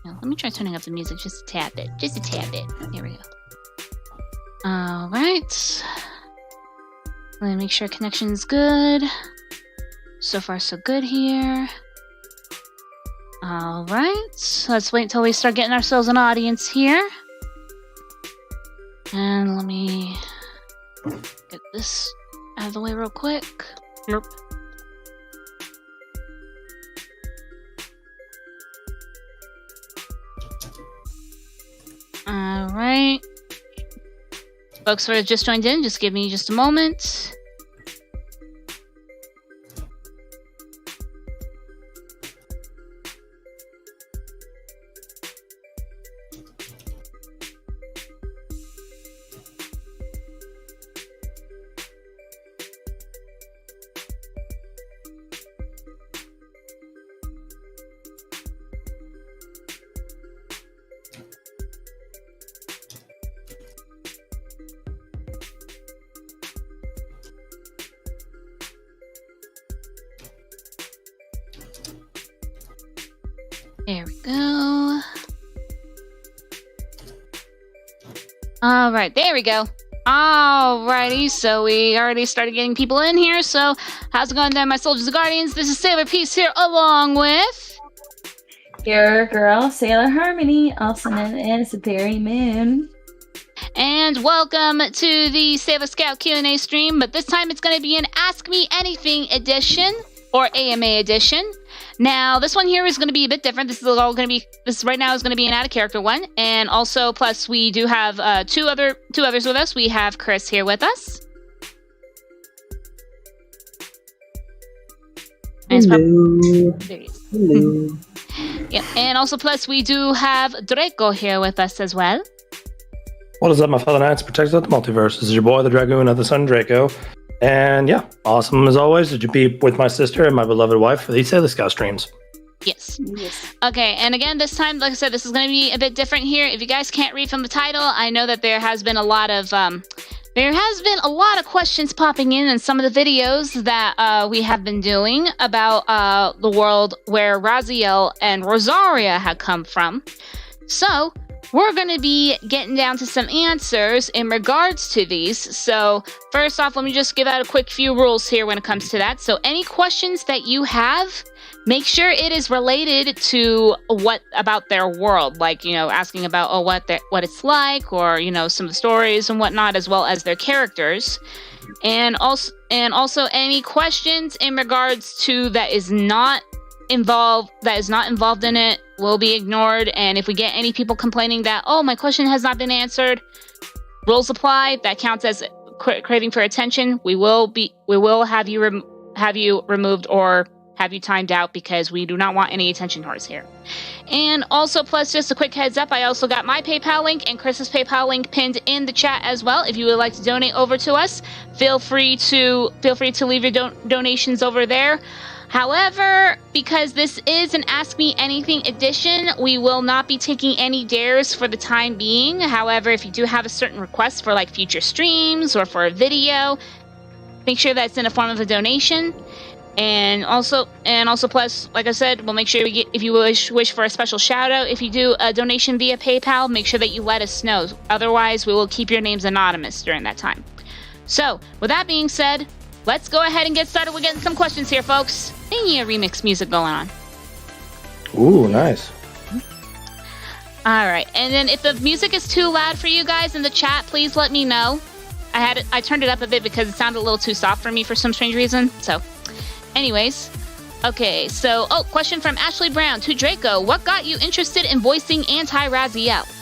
Now, let me try turning up the music just a tad bit. Just a tad bit. There we go. Alright. Let me make sure connection's good. So far, so good here. Alright. Let's wait until we start getting ourselves an audience here. And let me get this out of the way real quick. Yep. Alright. Folks who have just joined in, just give me just a moment. There we go. All right, there we go. Alrighty, so we already started getting people in here. So, how's it going there, my soldiers and guardians? This is Sailor Peace here, along with your girl, Sailor Harmony, also known as Berry Moon. And welcome to the Sailor Scout Q&A stream. But this time it's going to be an Ask Me Anything edition, or AMA edition. Now, this one here is going to be a bit different. This right now is going to be an out-of-character one. And also, plus, we do have two others with us. We have Chris here with us. Hello. There he is. Hello. Yep. And also, plus, we do have Draco here with us as well. What is up, my fellow knights, protectors of the multiverse? This is your boy, the Dragoon of the Sun, Draco. And yeah, awesome as always to be with my sister and my beloved wife for these Sailor Scout streams. Yes. Okay, and again, this time, like I said, this is going to be a bit different here. If you guys can't read from the title, I know that there has been a lot of questions popping in some of the videos that we have been doing about the world where Raziel and Rosaria had come from. So, we're going to be getting down to some answers in regards to these. So, first off, let me just give out a quick few rules here when it comes to that. So, any questions that you have, make sure it is related to what about their world, like, you know, asking about what it's like, or, you know, some of the stories and whatnot, as well as their characters. And also any questions in regards to that is not involved in it will be ignored. And if we get any people complaining that, oh, my question has not been answered, rules apply. That counts as craving for attention. We will have you removed or have you timed out, because we do not want any attention whores here. And also, plus, just a quick heads up, I also got my PayPal link and Chris's PayPal link pinned in the chat as well. If you would like to donate over to us, feel free to leave your donations over there. However, because this is an Ask Me Anything edition, we will not be taking any dares for the time being. However, if you do have a certain request for like future streams or for a video, make sure that's in a form of a donation. And also, plus, like I said, we'll make sure if you wish for a special shout out, if you do a donation via PayPal, make sure that you let us know. Otherwise, we will keep your names anonymous during that time. So, with that being said, let's go ahead and get started with getting some questions here, folks. Yeah, remix music going on. Ooh, nice. All right, and then if the music is too loud for you guys in the chat, please let me know. I turned it up a bit because it sounded a little too soft for me for some strange reason. So, anyways, okay. So, question from Ashley Brown to Draco: what got you interested in voicing anti-Raziel?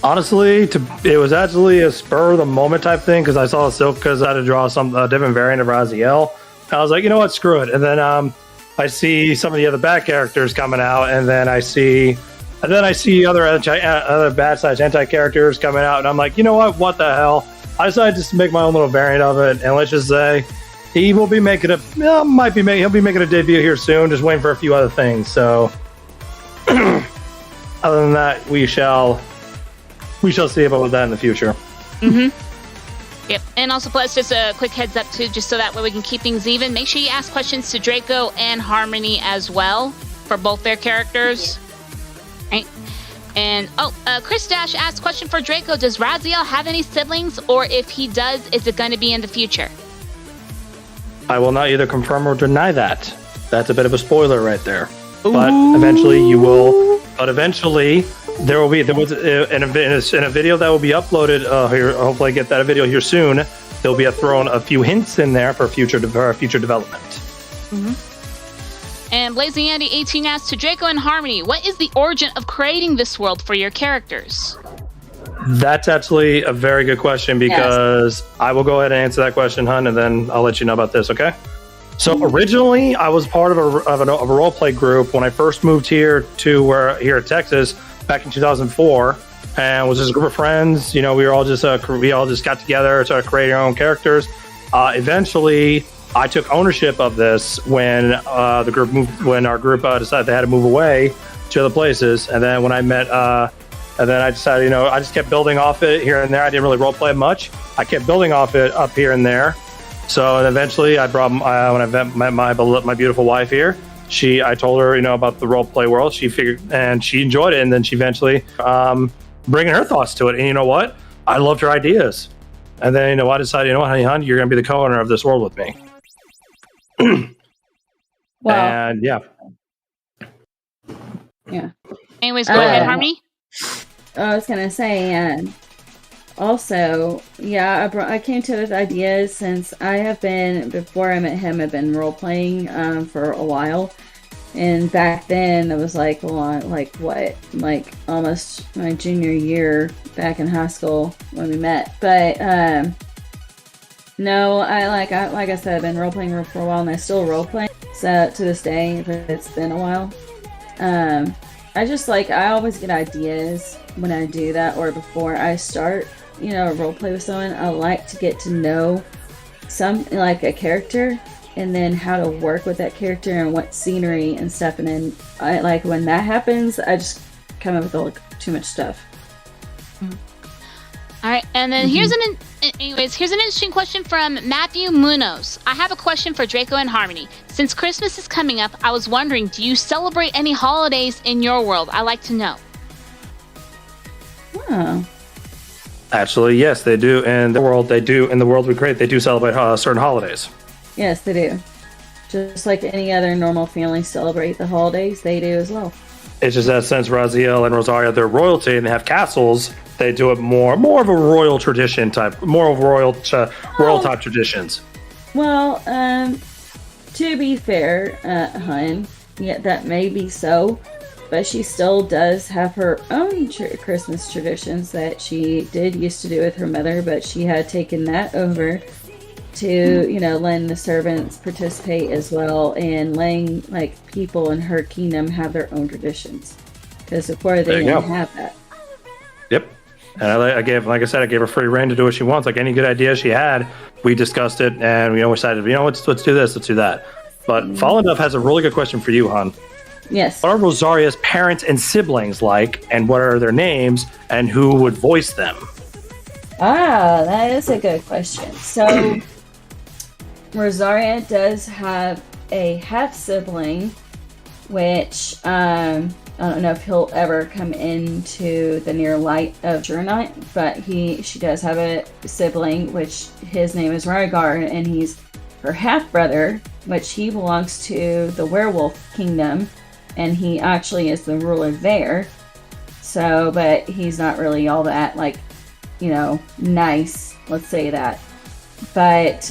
Honestly, it was actually a spur of the moment type thing, because I saw Silk because I had to draw a different variant of Raziel. I was like, you know what, screw it. And then I see some of the other bad characters coming out, and then I see other bad slash anti characters coming out, and I'm like, you know what the hell? I decided just to make my own little variant of it, and let's just say he will be making he'll be making a debut here soon. Just waiting for a few other things. So, other than that, we shall see about that in the future. Mm-hmm. Yep. And also, plus, just a quick heads up too, just so that way we can keep things even. Make sure you ask questions to Draco and Harmony as well. for both their characters. Right? And Chris Dash asked, question for Draco: does Raziel have any siblings, or if he does, is it going to be in the future? I will not either confirm or deny that. That's a bit of a spoiler right there. But eventually you will. But eventually there was in a video that will be uploaded here. Hopefully, I get that video here soon. There'll be thrown a few hints in there for future development. And Blazing Andy 18 asks, to Draco and Harmony, what is the origin of creating this world for your characters? That's actually a very good question, because I will go ahead and answer that question, hun, and then I'll let you know about this, okay? So originally, I was part of a roleplay group when I first moved here here at Texas back in 2004, and was just a group of friends. You know, we all just got together, started creating our own characters. Eventually, I took ownership of this when our group decided they had to move away to other places, and then when I met. And then I decided, I just kept building off it here and there. I didn't really roleplay much. I kept building off it up here and there. So eventually, I brought when I met my beautiful wife here. I told her, about the roleplay world. She figured, and she enjoyed it. And then she eventually bringing her thoughts to it. And you know what? I loved her ideas. And then I decided, honey, you're going to be the co-owner of this world with me. Wow. And yeah. Anyways, go ahead, Harmony. I was gonna say, also, I came to with ideas since I have been, before I met him, I've been role playing for a while, and back then it was like almost my junior year back in high school when we met. But no, like I said, I've been role playing for a while, and I still role play. So to this day, but it's been a while. I always get ideas when I do that, or before I start, a role play with someone. I like to get to know a character, and then how to work with that character and what scenery and stuff. And then when that happens, I just come up with too much stuff. All right, and then here's an interesting question from Matthew Munoz. I have a question for Draco and Harmony. Since Christmas is coming up, I was wondering, do you celebrate any holidays in your world? I like to know. Oh. Actually, yes, they do. In the world we create, they do celebrate certain holidays. Yes, they do. Just like any other normal family celebrate the holidays, they do as well. It's just that since Raziel and Rosaria, they're royalty and they have castles, they do it more of a royal tradition type, more of royal type traditions. Well, to be fair, hun, that may be so, but she still does have her own Christmas traditions that she did used to do with her mother, but she had taken that over to, letting the servants participate as well, and letting people in her kingdom have their own traditions. Because before they didn't have that. Yep. And I gave her free reign to do what she wants. Like any good idea she had, we discussed it, and we decided, let's do this, let's do that. But Fallen Dove has a really good question for you, hon. Yes. What are Rosaria's parents and siblings like, and what are their names, and who would voice them? That is a good question. So, Rosaria does have a half-sibling, which I don't know if he'll ever come into the near light of or not, but she does have a sibling, which his name is Rygar, and he's her half-brother, which he belongs to the werewolf kingdom, and he actually is the ruler there. So, but he's not really all that, nice, let's say that. But,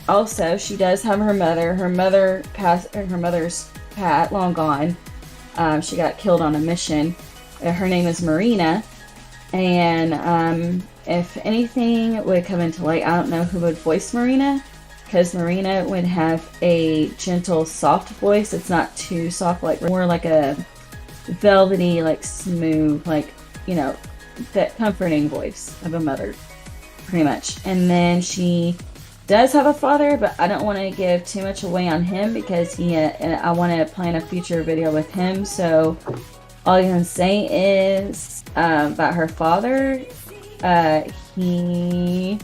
also, she does have her mother. Her mother's long gone. She got killed on a mission. Her name is Marina. And if anything would come into light, I don't know who would voice Marina, because Marina would have a gentle, soft voice. It's not too soft, more like a velvety, smooth, that comforting voice of a mother, pretty much. And then she does have a father, but I don't want to give too much away on him, because I want to plan a future video with him. So all I can say is about her father, he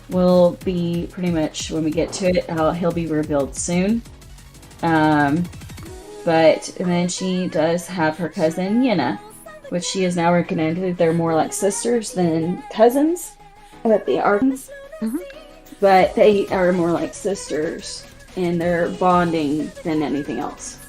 will be pretty much, when we get to it, he'll be revealed soon. And then she does have her cousin Yenna, which she is now recognized. They're more like sisters than cousins, but they are. Mm-hmm. But they are more like sisters, and they're bonding than anything else.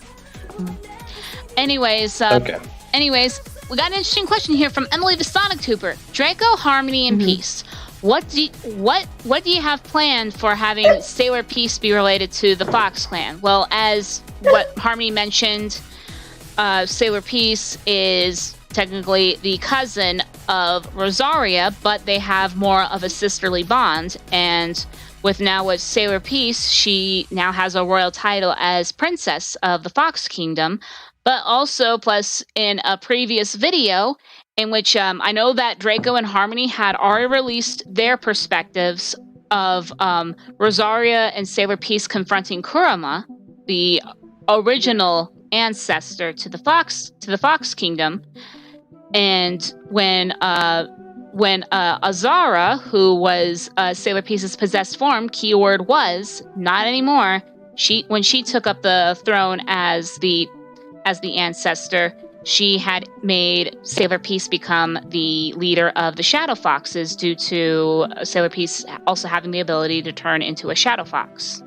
Anyways, we got an interesting question here from Emily the Sonic Cooper. Draco, Harmony, and Peace. What do you have planned for having Sailor Peace be related to the Fox clan? Well, as what Harmony mentioned, Sailor Peace is technically the cousin of Rosaria, but they have more of a sisterly bond. And with Sailor Peace, she now has a royal title as Princess of the Fox Kingdom. But also, plus in a previous video, in which I know that Draco and Harmony had already released their perspectives of Rosaria and Sailor Peace confronting Kurama, the original ancestor to the Fox Kingdom. And when Azara, who was Sailor Peace's possessed form, keyword was not anymore. When she took up the throne as the ancestor, she had made Sailor Peace become the leader of the Shadow Foxes due to Sailor Peace also having the ability to turn into a Shadow Fox.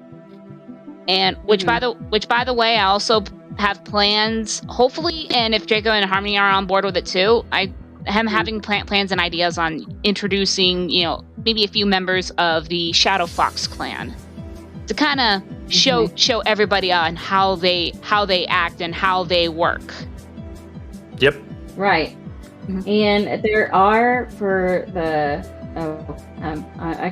And which by the way, I also have plans, hopefully, and if Draco and Harmony are on board with it too, I am having plans and ideas on introducing, maybe a few members of the Shadow Fox clan to kind of show everybody on how they act and how they work. Yep. Right. And there are I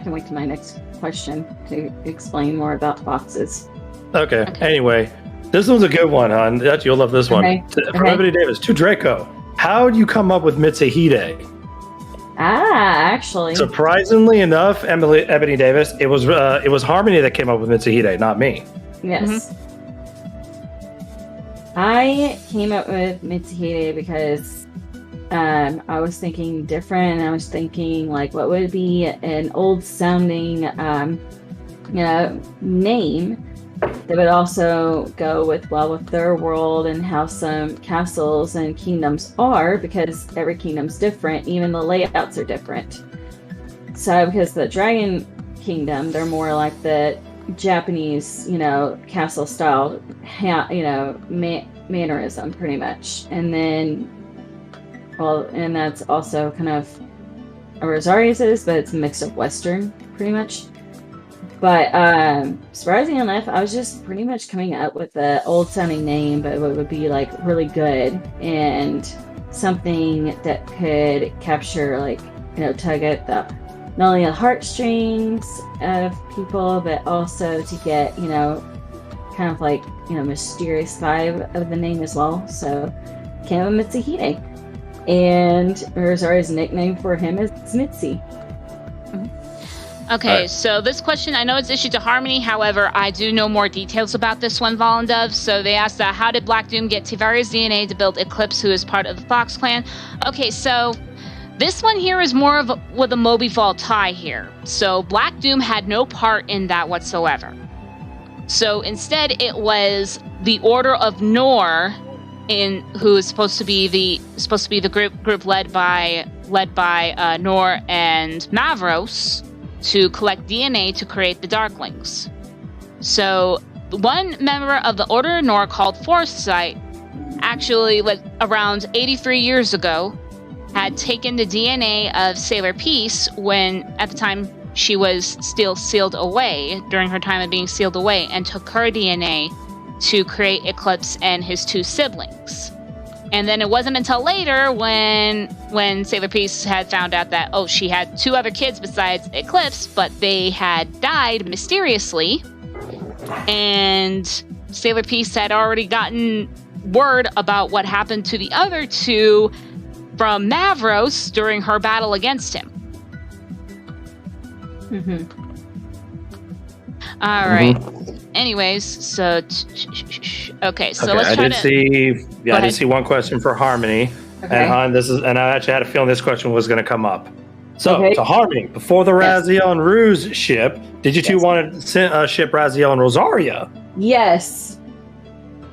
can wait to my next question to explain more about foxes. Okay. Anyway, this one's a good one, hon. You'll love this one. From Ebony Davis to Draco. How do you come up with Mitsuhide? Actually, surprisingly enough, Ebony Davis, it was Harmony that came up with Mitsuhide, not me. Yes. I came up with Mitsuhide because I was thinking different. I was thinking like, what would be an old sounding, name that would also go with their world and how some castles and kingdoms are, because every kingdom's different. Even the layouts are different. So because the Dragon Kingdom, they're more like the Japanese, castle style, mannerism pretty much. And then, and that's also kind of Rosaria's is, but it's a mix of Western pretty much. But surprisingly enough, I was just pretty much coming up with an old sounding name, but it would be like really good and something that could capture, like, tug at not only the heartstrings of people, but also to get, kind of like, mysterious vibe of the name as well. So came up with Mitsuhide. And Rosaria's nickname for him is Mitzi. Okay, so this question, I know it's issued to Harmony. However, I do know more details about this one, Volendove. So they asked, how did Black Doom get Tivari's DNA to build Eclipse, who is part of the Fox clan? Okay, so this one here is more of with a Moby Fall tie here. So Black Doom had no part in that whatsoever. So instead, it was the Order of Nor, who is supposed to be the group led by Nor and Mavros, to collect DNA to create the Darklings. So one member of the Order of Nor called Foresight, actually around 83 years ago, had taken the DNA of Sailor Peace when, at the time, she was still sealed away, during her time of being sealed away, and took her DNA to create Eclipse and his two siblings. And then it wasn't until later when Sailor Peace had found out that, she had two other kids besides Eclipse, but they had died mysteriously. And Sailor Peace had already gotten word about what happened to the other two from Mavros during her battle against him. All right. Anyways, so okay, so let's try I did see one question for Harmony, and I actually had a feeling this question was going to come up. So, to Harmony, before the Raziel and Ruse ship, did you two want to ship Raziel and Rosaria? Yes,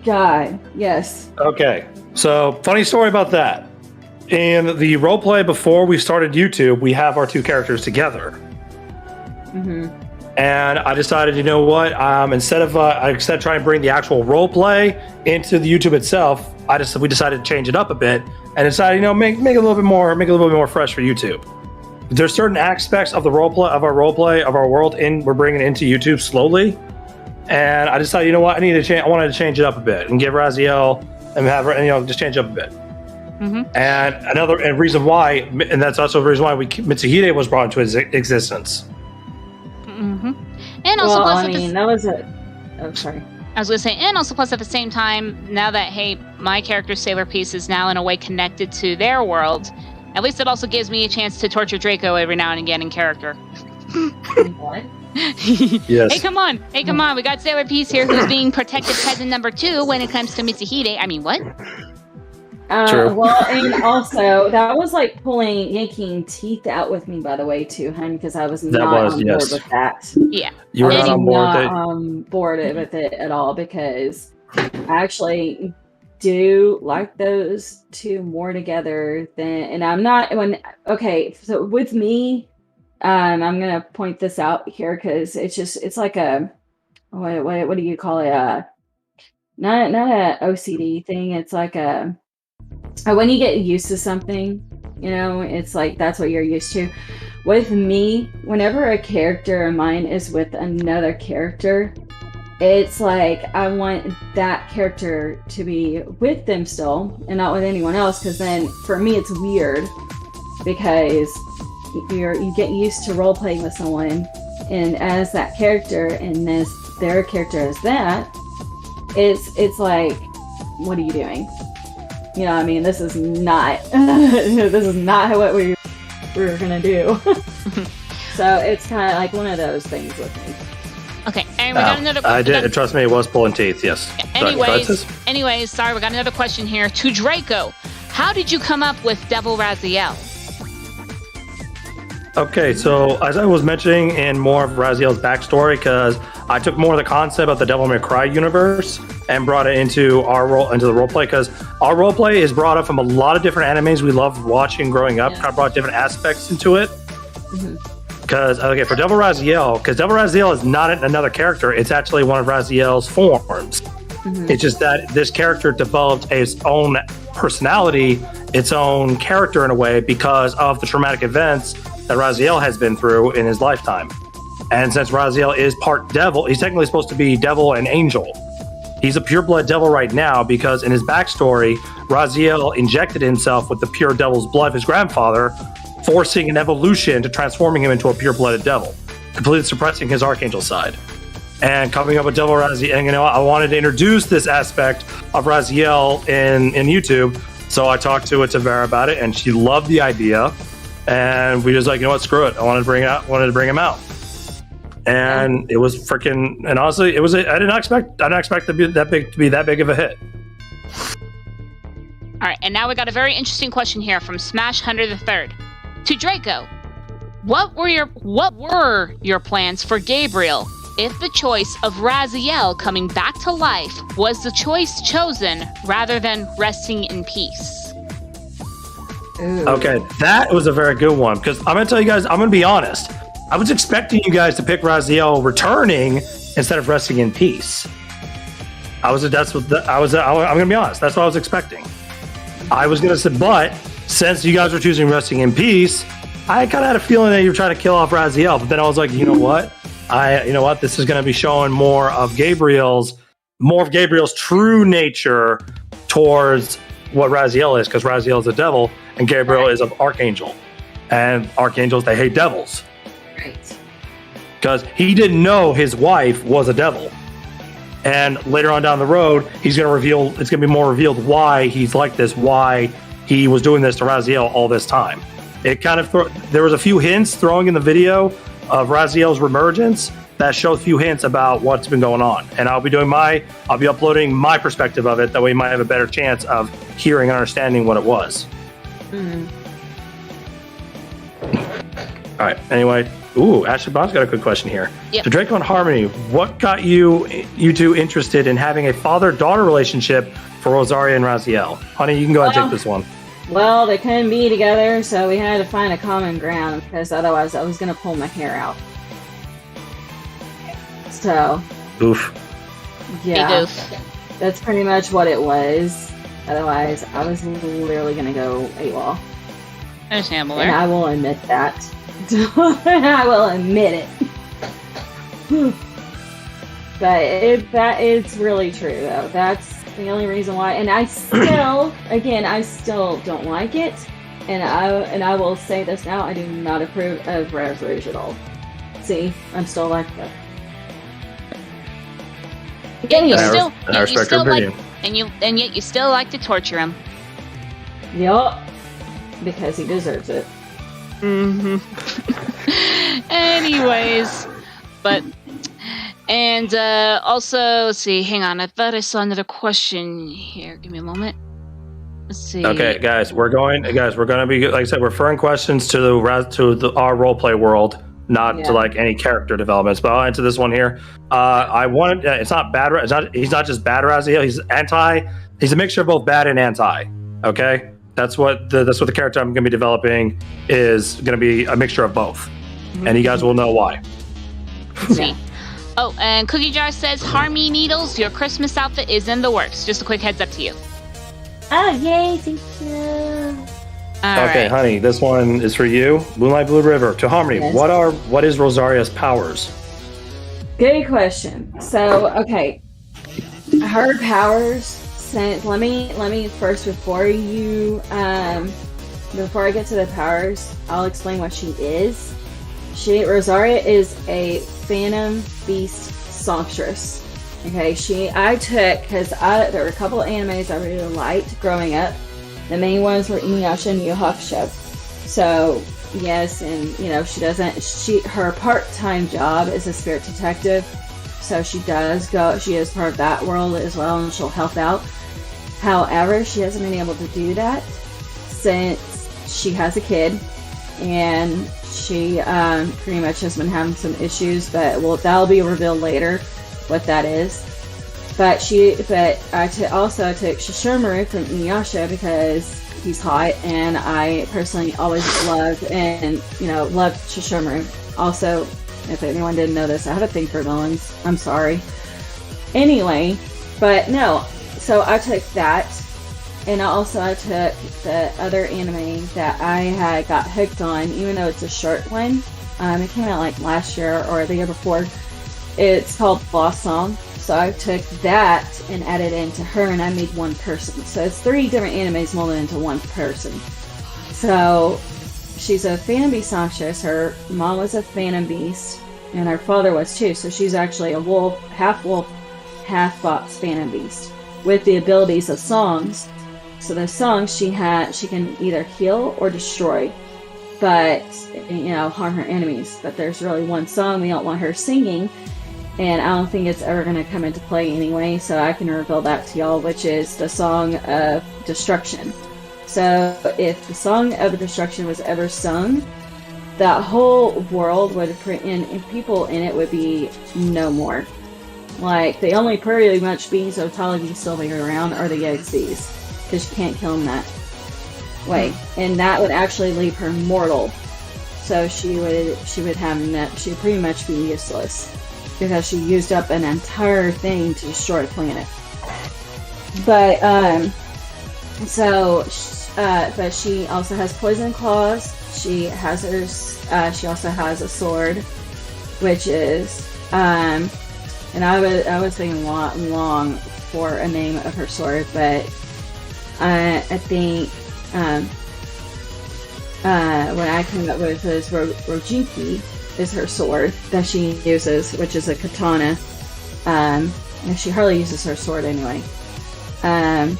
God, yes. Okay, so funny story about that. In the roleplay before we started YouTube, we have our two characters together. Mm-hmm. And I decided, you know what? Instead of trying to bring the actual roleplay into the YouTube itself, we decided to change it up a bit and decided, make it a little bit more fresh for YouTube. There's certain aspects of the roleplay of our world we're bringing into YouTube slowly. And I decided, you know what? I wanted to change it up a bit and give Raziel and have her, just change it up a bit. Mm-hmm. And reason why, and that's also the reason why Mitsuhide was brought into existence. Mm-hmm. And also, that was a. Oh, sorry. I was going to say, and also plus at the same time, now that my character Sailor Peace is now in a way connected to their world, at least it also gives me a chance to torture Draco every now and again in character. What? Yes. Hey, come on. We got Sailor Peace here who's being protective peasant number 2 when it comes to Mitsuhide. I mean, what? True. Well, and also, that was like yanking teeth out with me, by the way, too, hun, because I was not on board with that. Yeah. You were not on board with it? On board with it at all, because I actually do like those two more together than, and so with me, I'm going to point this out here because it's like a, what do you call it? Not a OCD thing. It's like when you get used to something, it's like that's what you're used to. With me, whenever a character of mine is with another character, it's like I want that character to be with them still and not with anyone else, because then for me it's weird because you get used to role playing with someone and as that character and as their character as that, it's like, what are you doing? This is not what we were gonna do. So it's kind of like one of those things with me. Okay, and we got another. I did. Trust me, it was pulling teeth. Yes. Anyways, sorry, we got another question here to Draco. How did you come up with Devil Raziel? Okay, so as I was mentioning in more of Raziel's backstory, because I took more of the concept of the Devil May Cry universe and brought it into the roleplay, because our roleplay is brought up from a lot of different animes we loved watching growing up. Kind of brought different aspects into it. Because for Devil Raziel, because Devil Raziel is not another character, it's actually one of Raziel's forms. It's just that this character developed its own personality, its own character in a way, because of the traumatic events that Raziel has been through in his lifetime. And since Raziel is part devil, he's technically supposed to be devil and angel. He's a pureblood devil right now because in his backstory, Raziel injected himself with the pure devil's blood of his grandfather, forcing an evolution to transforming him into a pure-blooded devil, completely suppressing his archangel side. And coming up with Devil Raziel, and I wanted to introduce this aspect of Raziel in YouTube, so I talked to Tavera about it, and she loved the idea. And we just screw it. I wanted to bring him out. And it was freaking, and honestly, I didn't expect to be that big of a hit. All right, and now we got a very interesting question here from Smash Hunter the Third. To Draco, what were your plans for Gabriel if the choice of Raziel coming back to life was the choice chosen rather than resting in peace? Ooh. Okay, that was a very good one, because I'm gonna tell you guys, I'm gonna be honest. I was expecting you guys to pick Raziel returning instead of resting in peace. I'm gonna be honest. That's what I was expecting. I was gonna say, but since you guys were choosing resting in peace, I kind of had a feeling that you were trying to kill off Raziel. But then I was like, you know what? This is gonna be showing more of Gabriel's true nature towards what Raziel is, because Raziel is a devil and Gabriel is an archangel, and archangels, they hate devils. Right. Because he didn't know his wife was a devil, and later on down the road, it's going to be more revealed why he's like this, why he was doing this to Raziel all this time. It kind of there was a few hints throwing in the video of Raziel's reemergence that show a few hints about what's been going on, and I'll be uploading my perspective of it. That way, you might have a better chance of hearing and understanding what it was. All right. Anyway, Ooh, Ashley Bob's got a good question here. Yep. So Draco and Harmony, what got you two interested in having a father-daughter relationship for Rosaria and Raziel? Honey, you can go ahead and take this one. Well, they couldn't be together, so we had to find a common ground because otherwise I was going to pull my hair out. So, Oof. yeah, that's pretty much what it was. Otherwise, I was literally going to go AWOL. Understandable. And I will admit that. I will admit it. But that is really true, though. That's the only reason why. And I still, I still don't like it. And I will say this now: I do not approve of Raziels Origins at all. See, I'm still like that. Yeah, you I respect your opinion. And yet you still like to torture him. Yup, because he deserves it. Mm-hmm. Anyways, and also, let's see. Hang on, I thought I saw another question here. Give me a moment. Let's see. Okay, guys, we're going to be, like I said, referring questions to our roleplay world, not to like any character developments. But I'll answer this one here. I wanted. It's not bad. He's not just bad Raziel. He's anti. He's a mixture of both bad and anti. Okay, that's what the character I'm going to be developing is going to be a mixture of both, and you guys will know why. See. Oh, and Cookie Jar says, Harmony Needles, your Christmas outfit is in the works. Just a quick heads up to you. Oh, yay, thank you. Okay, honey, this one is for you. Moonlight Blue River. To Harmony, Yes. what is Rosaria's powers? Good question. So, okay, her powers. Let me first before I get to the powers, I'll explain what she is. Rosaria is a Phantom Beast songstress. Okay, because there were a couple of animes I really liked growing up. The main ones were Inuyasha and Yu Yu Hakusho. So yes, and her part-time job is a spirit detective. So she is part of that world as well, and she'll help out. However, she hasn't been able to do that since she has a kid, and she pretty much has been having some issues, but that'll be revealed later what that is. But I took Shishomaru from Inuyasha because he's hot, and I personally always loved Shishomaru. Also, if anyone didn't know this, I have a thing for villains. I'm sorry. Anyway, but no, so I took that. And also I took the other anime that I had got hooked on, even though it's a short one. It came out like last year or the year before. It's called Boss Song. So I took that and added it into her, and I made one person. So it's 3 different animes molded into one person. So she's a Phantom Beast songstress. Her mom was a Phantom Beast, and her father was too. So she's actually a wolf, half fox Phantom Beast with the abilities of songs. So the songs she can either heal or destroy, but harm her enemies. But there's really one song we don't want her singing, and I don't think it's ever going to come into play anyway. So I can reveal that to y'all, which is the song of destruction. So if the song of destruction was ever sung, that whole world would and people in it would be no more. Like the only pretty much beings of Talibi still being around are the Yogis. Because you can't kill him that way, and that would actually leave her mortal. So she would pretty much be useless because she used up an entire thing to destroy the planet. But but she also has poison claws. She also has a sword, which is and I was thinking long for a name of her sword, but. I think what I came up with is Rojiki is her sword that she uses, which is a katana. And she hardly uses her sword anyway. And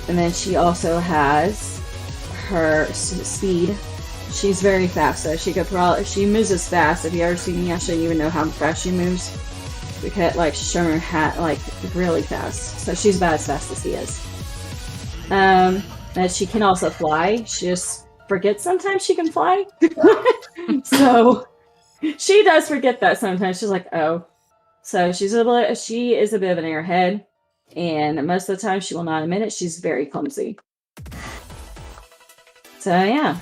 then she also has her speed. She's very fast, so she moves as fast. If you ever seen Yasha, you would know how fast she moves. Because Sherman really fast. So she's about as fast as he is. And she can also fly. She just forgets sometimes she can fly. So She does forget that sometimes. She's like, oh. So she is a bit of an airhead, and most of the time she will not admit it. She's very clumsy. So yeah.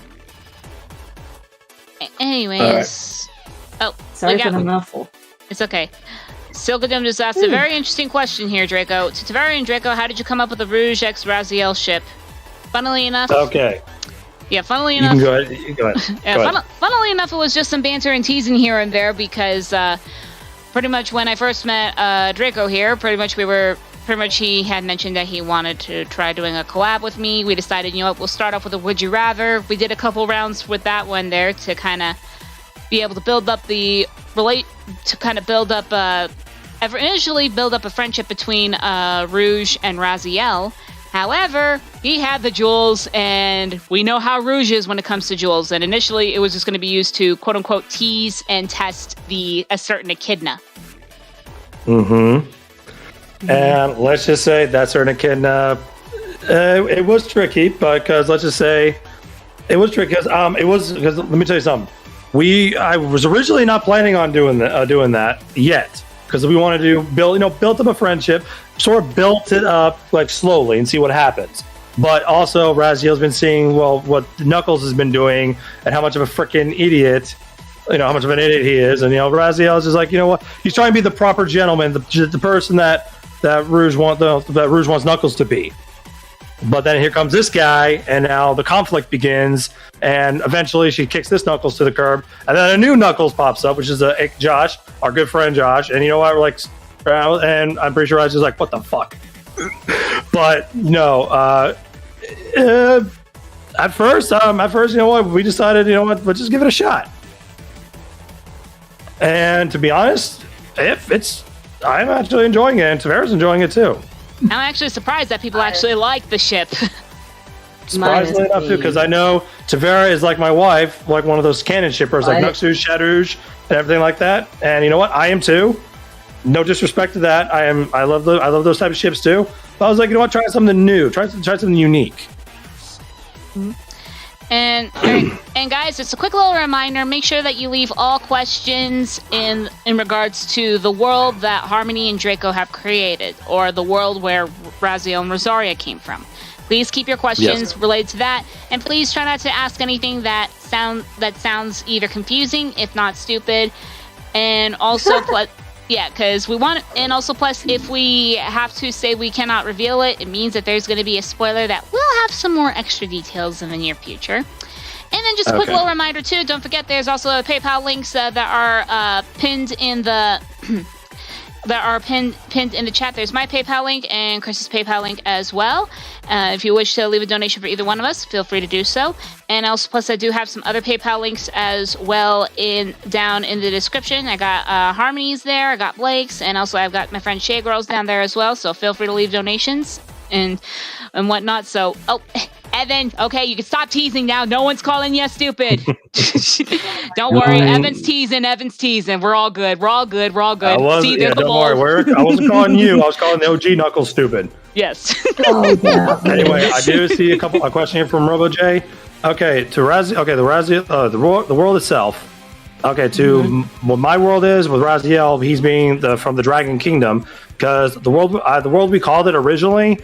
Anyways, Sorry for the mouthful. It's okay. Silkadum just asked a very interesting question here, Draco. To Taveri and Draco, how did you come up with the Rouge X Raziel ship? Funnily enough. Okay. Yeah, funnily enough. You can go ahead. Yeah, funnily enough, it was just some banter and teasing here and there because pretty much when I first met Draco here, he had mentioned that he wanted to try doing a collab with me. We decided, you know what, we'll start off with a Would You Rather. We did a couple rounds with that one there to kind of be able to build up initially build up a friendship between Rouge and Raziel. However, he had the jewels, and we know how Rouge is when it comes to jewels. And initially, it was just going to be used to quote-unquote tease and test a certain echidna. And let's just say that certain echidna, it was tricky, because let's just say it was tricky because let me tell you something. I was originally not planning on doing that yet, because we wanted to build up a friendship, sort of built it up like slowly and see what happens. But also Raziel's been seeing what Knuckles has been doing and how much of a freaking idiot, how much of an idiot he is, and Raziel's just like, you know what, he's trying to be the proper gentleman, the person that Rouge wants Knuckles to be. But then here comes this guy, and now the conflict begins, and eventually she kicks this Knuckles to the curb, and then a new Knuckles pops up, which is Josh, our good friend Josh, and you know what, we're like, and I'm pretty sure I was just like, what the fuck? But no, at first, you know what, we decided, you know what, let's just give it a shot. And to be honest, I'm actually enjoying it, and Tavera's enjoying it too. I'm actually surprised that people actually like the ship. Surprisingly enough, too, because I know Tavera is like my wife, like one of those canon shippers, like Nuxu, Shadouj, and everything like that. And you know what? I am too. No disrespect to that. I love those type of ships too. But I was like, you know what? Try something new. Try something unique. Mm-hmm. And guys, just a quick little reminder, make sure that you leave all questions in regards to the world that Harmony and Draco have created, or the world where Raziel and Rosaria came from. Please keep your questions related to that, and please try not to ask anything that sounds either confusing, if not stupid, and also because we want, and also plus, if we have to say we cannot reveal it, it means that there's going to be a spoiler that will have some more extra details in the near future. And then just a quick little reminder too, don't forget there's also PayPal links that are pinned in the pinned in the chat. There's my PayPal link and Chris's PayPal link as well. If you wish to leave a donation for either one of us, feel free to do so. And also, plus, I do have some other PayPal links as well down in the description. I got Harmony's there, I got Blake's, and also I've got my friend Shay Girls down there as well. So feel free to leave donations and whatnot. So, Evan, okay, you can stop teasing now. No one's calling you stupid. Don't worry, Evan's teasing. We're all good. Don't worry. I wasn't calling you. I was calling the OG Knuckles stupid. Yes. Anyway, I do see a question here from Robo J. Okay, to Raziel. Okay, the world itself. Okay, to what my world is with Raziel, he's being from the Dragon Kingdom, because the world we called it originally.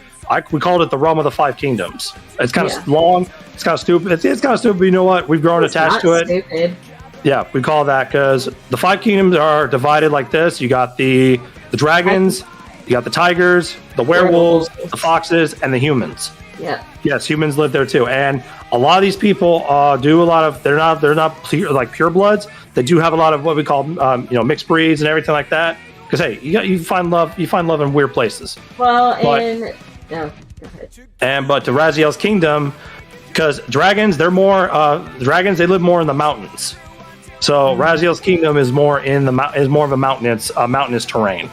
We called it the Realm of the Five Kingdoms. It's kind of long. It's kind of stupid. It's kind of stupid. But you know what? We've grown attached to it. Stupid. Yeah, we call that because the Five Kingdoms are divided like this. You got the dragons, you got the tigers, the werewolves, the foxes, and the humans. Yeah. Yes, humans live there too, and a lot of these people do a lot of. They're not like purebloods. They do have a lot of what we call mixed breeds and everything like that. Because hey, you find love in weird places. Well, but to Raziel's kingdom, because dragons, they live more in the mountains. So Raziel's kingdom is more of a mountainous terrain.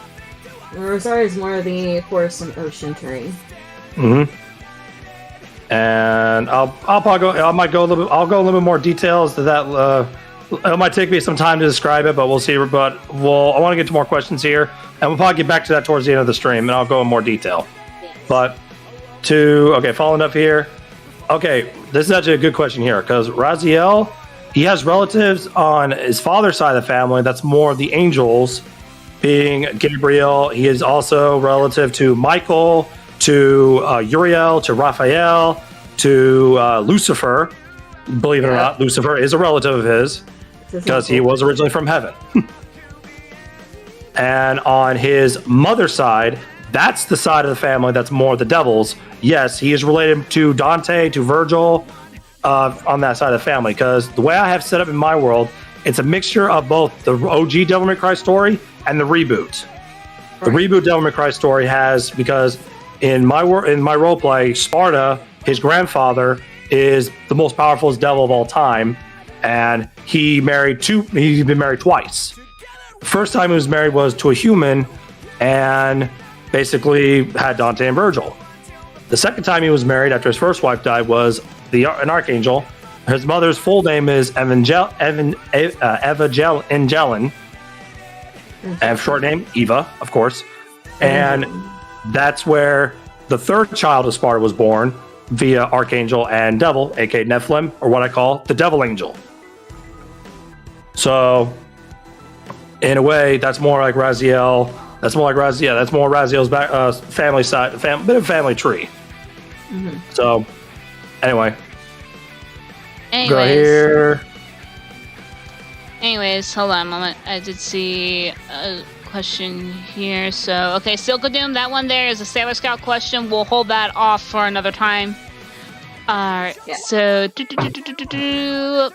Rosaria is more of the forest and ocean terrain. And I'll go a little bit more details to that. It might take me some time to describe it, but we'll see. But I want to get to more questions here, and we'll probably get back to that towards the end of the stream, and I'll go in more detail. But following up here. Okay, this is actually a good question here, because Raziel He has relatives on his father's side of the family. That's more the angels, being Gabriel. He is also relative to Michael, to Uriel, to Raphael, to Lucifer. Believe it or not, Lucifer is a relative of his because he was originally from heaven. And on his mother's side, that's the side of the family that's more the devils. Yes, he is related to Dante, to Virgil, on that side of the family. Because the way I have set up in my world, it's a mixture of both the OG Devil May Cry story and the reboot. The reboot Devil May Cry story has, because in my roleplay, Sparta, his grandfather, is the most powerful devil of all time, and he's been married twice. The first time he was married was to a human, and basically had Dante and Virgil. The second time he was married after his first wife died was an archangel. His mother's full name is Evangeline, and short name Eva, of course. And that's where the third child of Sparta was born, via archangel and devil, aka Nephilim, or what I call the devil angel. So, in a way, that's more like Raziel. That's more Raziel's family side, bit of family tree. Mm-hmm. So, anyway. Go here. Anyways, hold on a moment. I did see a question here. So, okay, Silka Doom, that one there is a Sailor Scout question. We'll hold that off for another time. Alright, so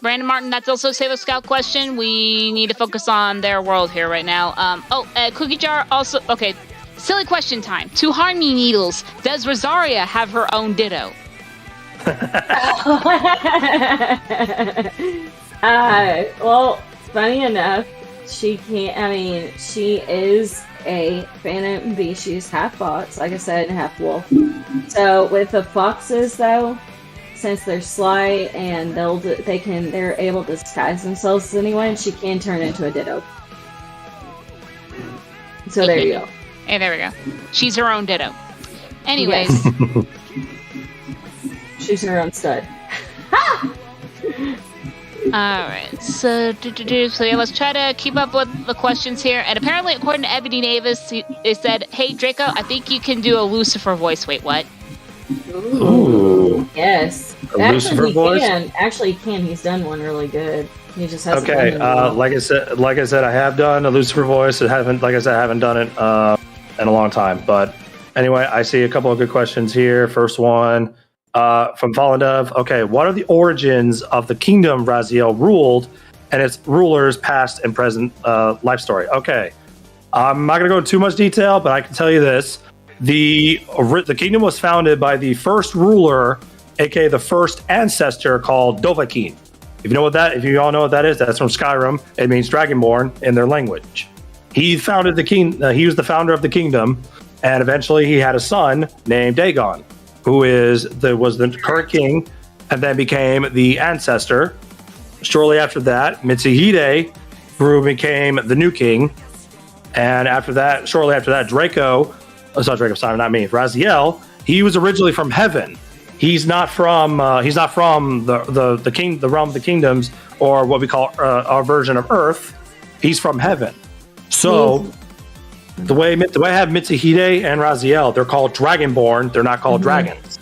Brandon Martin, that's also a Sailor Scout question. We need to focus on their world here right now. Cookie Jar also, okay, silly question time. To Harmony Needles, does Rosaria have her own ditto? Well, funny enough, she can't. I mean, she is a phantom beast. She's half fox, like I said, and half wolf. So with the foxes, though, since they're sly and they're able to disguise themselves as anyone, she can turn into a ditto. So there you go. Hey, there we go. She's her own ditto. Anyways, she's her own stud. Alright, so yeah, let's try to keep up with the questions here. And apparently, according to Ebony Davis, they said, "Hey Draco, I think you can do a Lucifer voice." Wait, what? Ooh. Yes. Lucifer voice? Actually, he can. He's done one really good. He just hasn't Okay, done it like I said, I have done a Lucifer voice. I haven't done it in a long time. But anyway, I see a couple of good questions here. First one. From Fallen Dove. Okay, what are the origins of the kingdom Raziel ruled and its rulers' past and present life story? Okay, I'm not going to go into too much detail, but I can tell you this. The kingdom was founded by the first ruler, aka the first ancestor, called Dovahkiin. If you all know what that is, that's from Skyrim. It means Dragonborn in their language. He founded he was the founder of the kingdom, and eventually he had a son named Dagon, who was the current king, and then became the ancestor. Shortly after that, Mitsuhide became the new king, and shortly after that, Raziel, he was originally from heaven. He's not from the realm of the kingdoms, or what we call our version of Earth. He's from heaven. So. The way I have Mitsuhide and Raziel, they're called Dragonborn. They're not called dragons.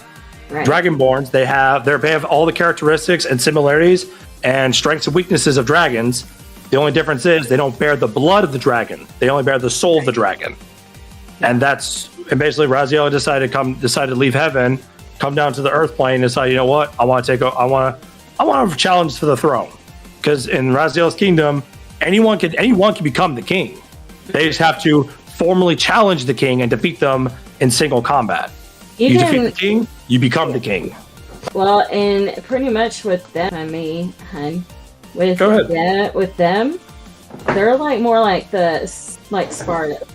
Right. Dragonborns, they have all the characteristics and similarities and strengths and weaknesses of dragons. The only difference is they don't bear the blood of the dragon. They only bear the soul of the dragon. And basically Raziel decided to leave heaven, come down to the earth plane, and decide, you know what? I want to challenge for the throne. Because in Raziel's kingdom, anyone can become the king. They just have to formally challenge the king and defeat them in single combat. You defeat the king, you become the king. Well, and pretty much with them, with them, they're like more like Sparta,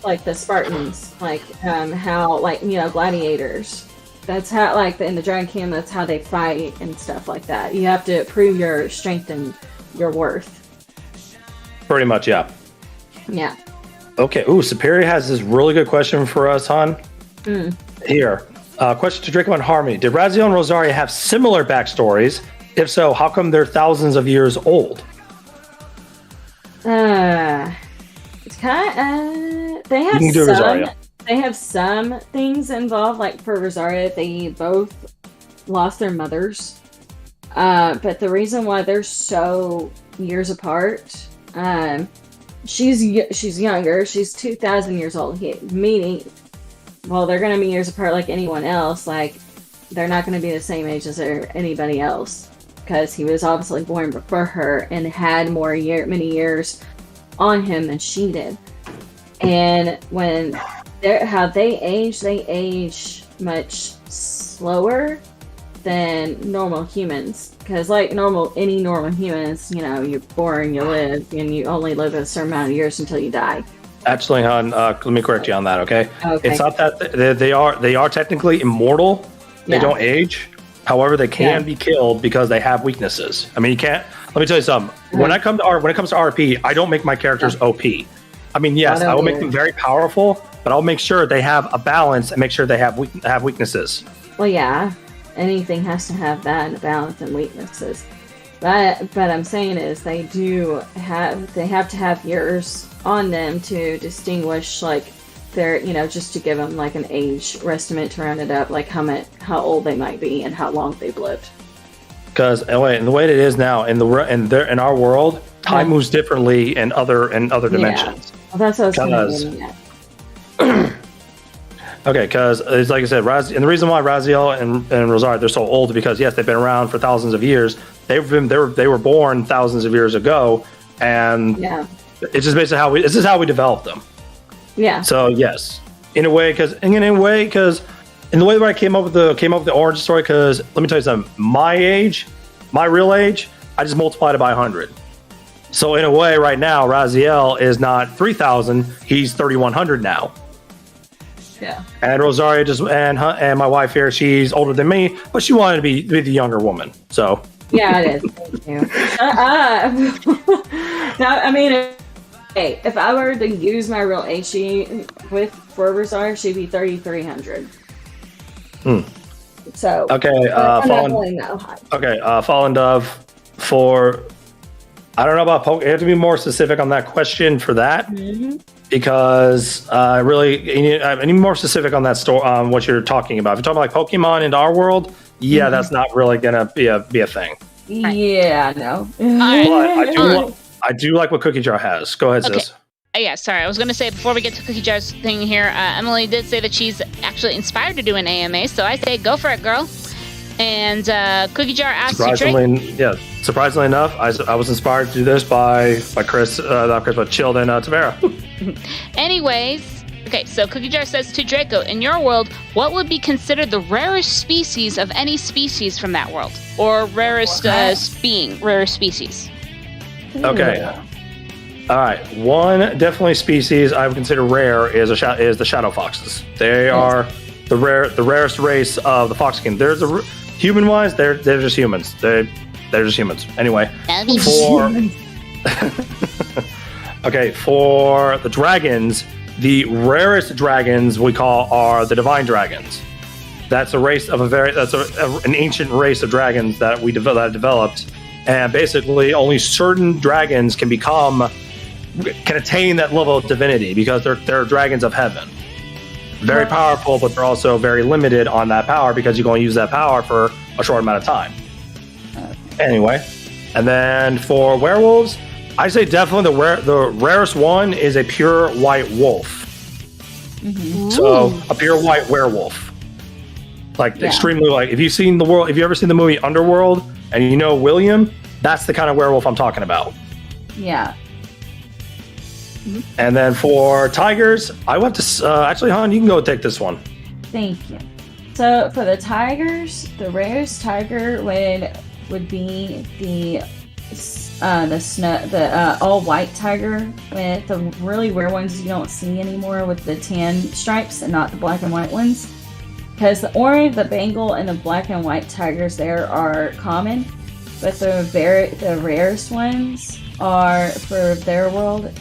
like the Spartans, how gladiators. That's how in the Dragon Kingdom, that's how they fight and stuff like that. You have to prove your strength and your worth. Pretty much, yeah. Yeah. Okay. Ooh, Superior has this really good question for us, hon. Here. Question to Draco and Harmony. Did Raziel and Rosaria have similar backstories If so, how come they're thousands of years old? It's kind of they have You can do some. Rosaria. They have some things involved. Like for Rosaria, they both lost their mothers. But the reason why they're so years apart, she's younger. She's 2,000 years old. Meaning, well, they're gonna be years apart like anyone else. Like they're not gonna be the same age as anybody else because he was obviously born before her and had many years on him than she did. And when how they age much slower than normal humans, because like any normal humans, you're born, you live, and you only live a certain amount of years until you die. Actually, hon, let me correct you on that. Okay, Okay. It's not that they are technically immortal. They Yeah. don't age. However, they can be killed because they have weaknesses. I mean, you can't. Let me tell you something. When it comes to RP, I don't make my characters OP. I mean, yes, I will make them very powerful, but I'll make sure they have a balance and make sure they have weaknesses. Well, yeah, anything has to have that, and balance and weaknesses. But I'm saying is they have to have years on them to distinguish, like they're, just to give them like an age estimate to round it up, like how old they might be and how long they've lived. Because the way it is now in our world, time moves differently in other dimensions. Well, that's what I was getting at. Okay, because it's like I said, and the reason why Raziel and Rosaria, they're so old because yes, they've been around for thousands of years. They were born thousands of years ago, and it's just basically this is how we developed them. Yeah. So yes, in a way, because in the way that I came up with the origin story, because let me tell you something, my real age, I just multiplied it by 100. So in a way, right now, Raziel is not 3,000; he's 3,100 now. Yeah. And Rosaria and my wife here, she's older than me, but she wanted to be the younger woman. So yeah, it is. Thank you. Now, I mean, if I were to use my real age for Rosaria, she'd be 3,300. So okay, Fallen Dove. For I don't know about you have to be more specific on that question for that. Mm-hmm. Because I need more specific on that story, on what you're talking about. If you're talking about like Pokemon in our world, that's not really gonna be a thing. Yeah, no. But I do like what Cookie Jar has. Go ahead, sis. Yeah, sorry. I was going to say, before we get to Cookie Jar's thing here, Emily did say that she's actually inspired to do an AMA, so I say go for it, girl. And Cookie Jar asked surprisingly enough, I was inspired to do this by Chris, not Chris, but Chilled and Tavera. Anyways, okay, so Cookie Jar says to Draco, in your world, what would be considered the rarest species of any species from that world? Or rarest species? Okay. All right. One definitely species I would consider rare is the shadow foxes. They are the rarest race of the foxkin. There's human-wise, they're just humans. They're just humans. Anyway, for the dragons, the rarest dragons we call are the divine dragons. That's a race of an ancient race of dragons that developed, and basically only certain dragons can attain that level of divinity because they're dragons of heaven. Very powerful, but they're also very limited on that power because you're going to use that power for a short amount of time. Anyway, and then for werewolves, I say definitely the rarest one is a pure white wolf. Mm-hmm. So a pure white werewolf, extremely if you've ever seen the movie Underworld and you know William, that's the kind of werewolf I'm talking about. Yeah. And then for tigers, I went to actually, Han, you can go take this one. Thank you. So for the tigers, the rarest tiger would be the all white tiger, with the really rare ones you don't see anymore with the tan stripes and not the black and white ones. Because the orange, the Bengal, and the black and white tigers there are common, but the rarest ones are for their world.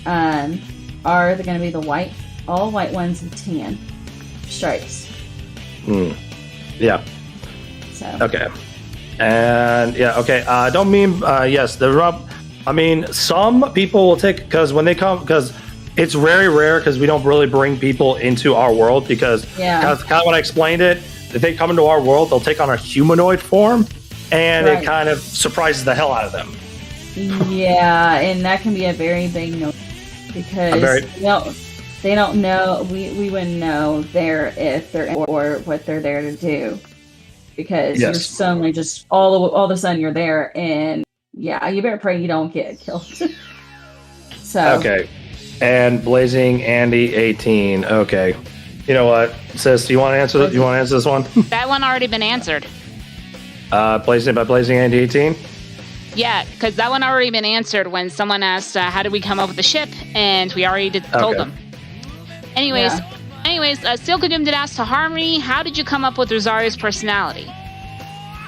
Are they going to be the all white ones with tan stripes? Yeah. So. Okay. And yeah, okay. I don't mean yes. I mean, some people will take because when they come because it's very rare because we don't really bring people into our world because kind of when I explained it, if they come into our world, they'll take on a humanoid form, and it kind of surprises the hell out of them. Yeah, and that can be a very big no because they don't know. We wouldn't know if they're or what they're there to do. Because you're suddenly just all of a sudden you're there, and you better pray you don't get killed. So okay, and Blazing Andy 18. Okay, you know what, sis? Do you want to answer? You want to answer this one? That one already been answered. Blazing Andy 18. Yeah, because that one already been answered when someone asked, "How did we come up with the ship?" And we already told them. Anyways. Yeah. Steel Doom did ask to Harmony, how did you come up with Rosaria's personality?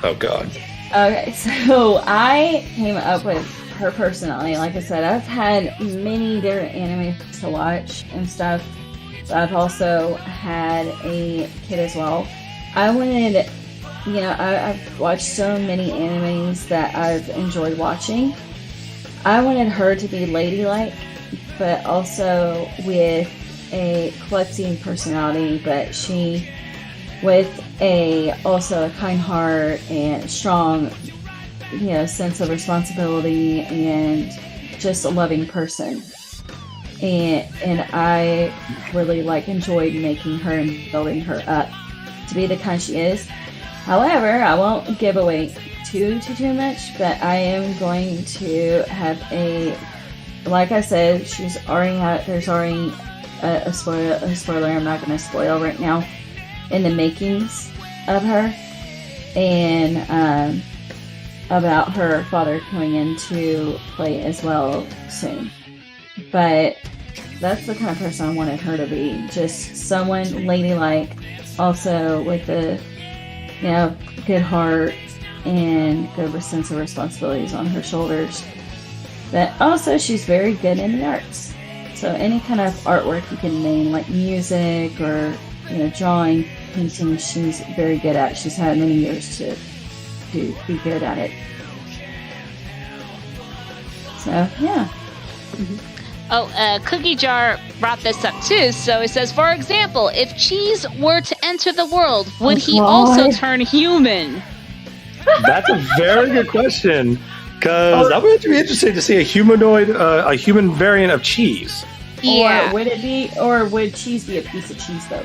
Oh, God. Okay, so I came up with her personality. Like I said, I've had many different animes to watch and stuff. But I've also had a kid as well. I wanted, I've watched so many animes that I've enjoyed watching. I wanted her to be ladylike, but also with a klutzy personality, but she with also a kind heart and strong sense of responsibility and just a loving person, and I really enjoyed making her and building her up to be the kind she is. However, I won't give away too much, but I am going to have like I said, there's already a spoiler I'm not going to spoil right now in the makings of her, and about her father coming into play as well soon. But that's the kind of person I wanted her to be, just someone ladylike, also with a good heart and good sense of responsibilities on her shoulders. But also she's very good in the arts. So any kind of artwork you can name, like music or drawing, painting, she's very good at. She's had many years to be good at it. So yeah. Mm-hmm. Oh, Cookie Jar brought this up too. So it says, for example, if Cheese were to enter the world, would he also turn human? That's a very good question. Because that would be interesting to see a humanoid, a human variant of Cheese. Yeah. Or would Cheese be a piece of cheese, though?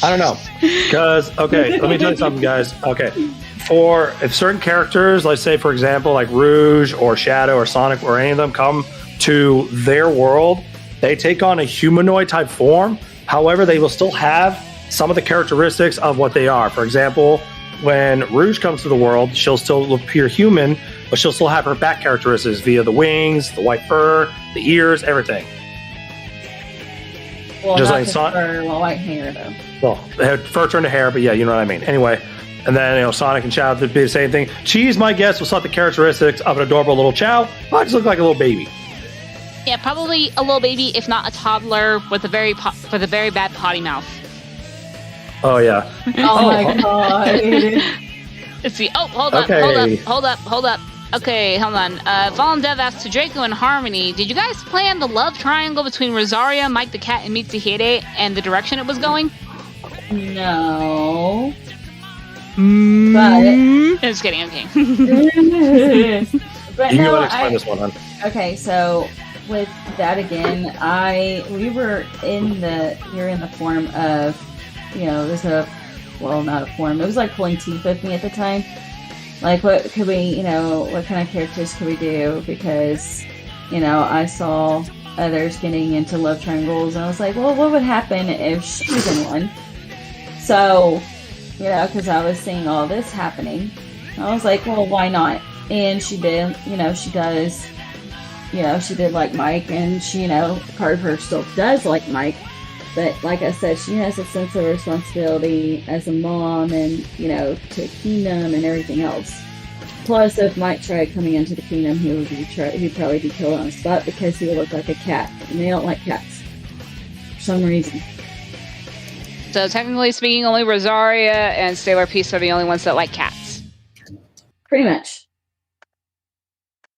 I don't know. Because, okay, let me tell you something, guys. Okay. If certain characters, let's say, for example, like Rouge or Shadow or Sonic or any of them come to their world, they take on a humanoid type form. However, they will still have some of the characteristics of what they are. For example, when Rouge comes to the world, she'll still appear human, but she'll still have her back characteristics via the wings, the white fur, the ears, everything. Well, just like fur, white hair, though. Well, they have fur turned to hair, but yeah, you know what I mean. Anyway, and then Sonic and Chao would be the same thing. Cheese, my guess, will still have the characteristics of an adorable little Chao. Might just look like a little baby. Yeah, probably a little baby, if not a toddler, with a very bad potty mouth. Oh yeah. Oh my god. Let's see. Oh, hold up. Okay, hold on. Fallen Dev asked to Draco and Harmony, did you guys plan the love triangle between Rosaria, Mike the Cat, and Mitsuhide and the direction it was going? No. But I'm just kidding, okay. But you can explain this one, hon. Okay, so with that again, we were in the form of, there's not a form. It was like pulling teeth with me at the time. Like, what could we, what kind of characters could we do? Because, I saw others getting into love triangles, and I was like, well, what would happen if she was in one? So, because I was seeing all this happening, I was like, well, why not? And she did, she does, she did like Mike, and she, part of her still does like Mike. But like I said, she has a sense of responsibility as a mom and, to kingdom and everything else. Plus, if Mike tried coming into the kingdom, he'd probably be killed on the spot because he would look like a cat. And they don't like cats. For some reason. So technically speaking, only Rosaria and Sailor Peace are the only ones that like cats. Pretty much.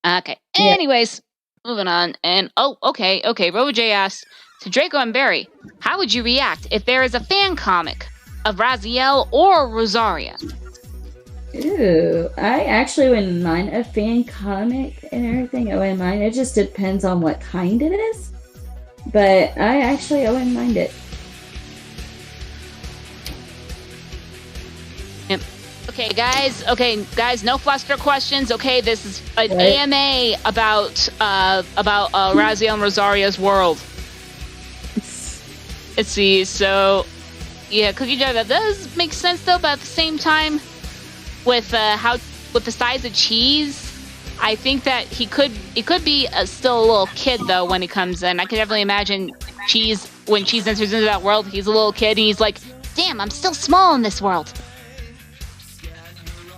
Okay. Yeah. Anyways, moving on. And okay. Robo J asked, to Draco and Barry, how would you react if there is a fan comic of Raziel or Rosaria? Ooh, I actually wouldn't mind a fan comic and everything. I wouldn't mind. It just depends on what kind it is. But I wouldn't mind it. Yep. Okay, guys, no fluster questions. Okay, this is an AMA about Raziel and Rosaria's world. Let's see. So, yeah, Cookie Jar, that does make sense though. But at the same time, with the size of cheese, I think that he could be still a little kid though when he comes in. I can definitely imagine when Cheese enters into that world. He's a little kid and he's like, "Damn, I'm still small in this world."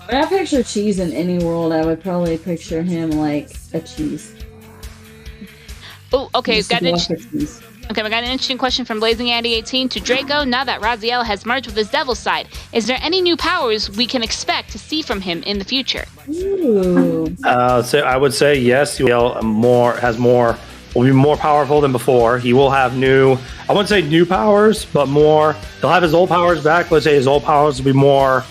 When I picture Cheese in any world, I would probably picture him like a cheese. Oh, okay. We got an interesting question from Blazing Andy 18 to Draco. Now that Raziel has merged with his devil side, is there any new powers we can expect to see from him in the future? Ooh. So I would say yes. Will be more powerful than before. He will have I wouldn't say new powers, but more. He'll have his old powers back. Let's say his old powers will be more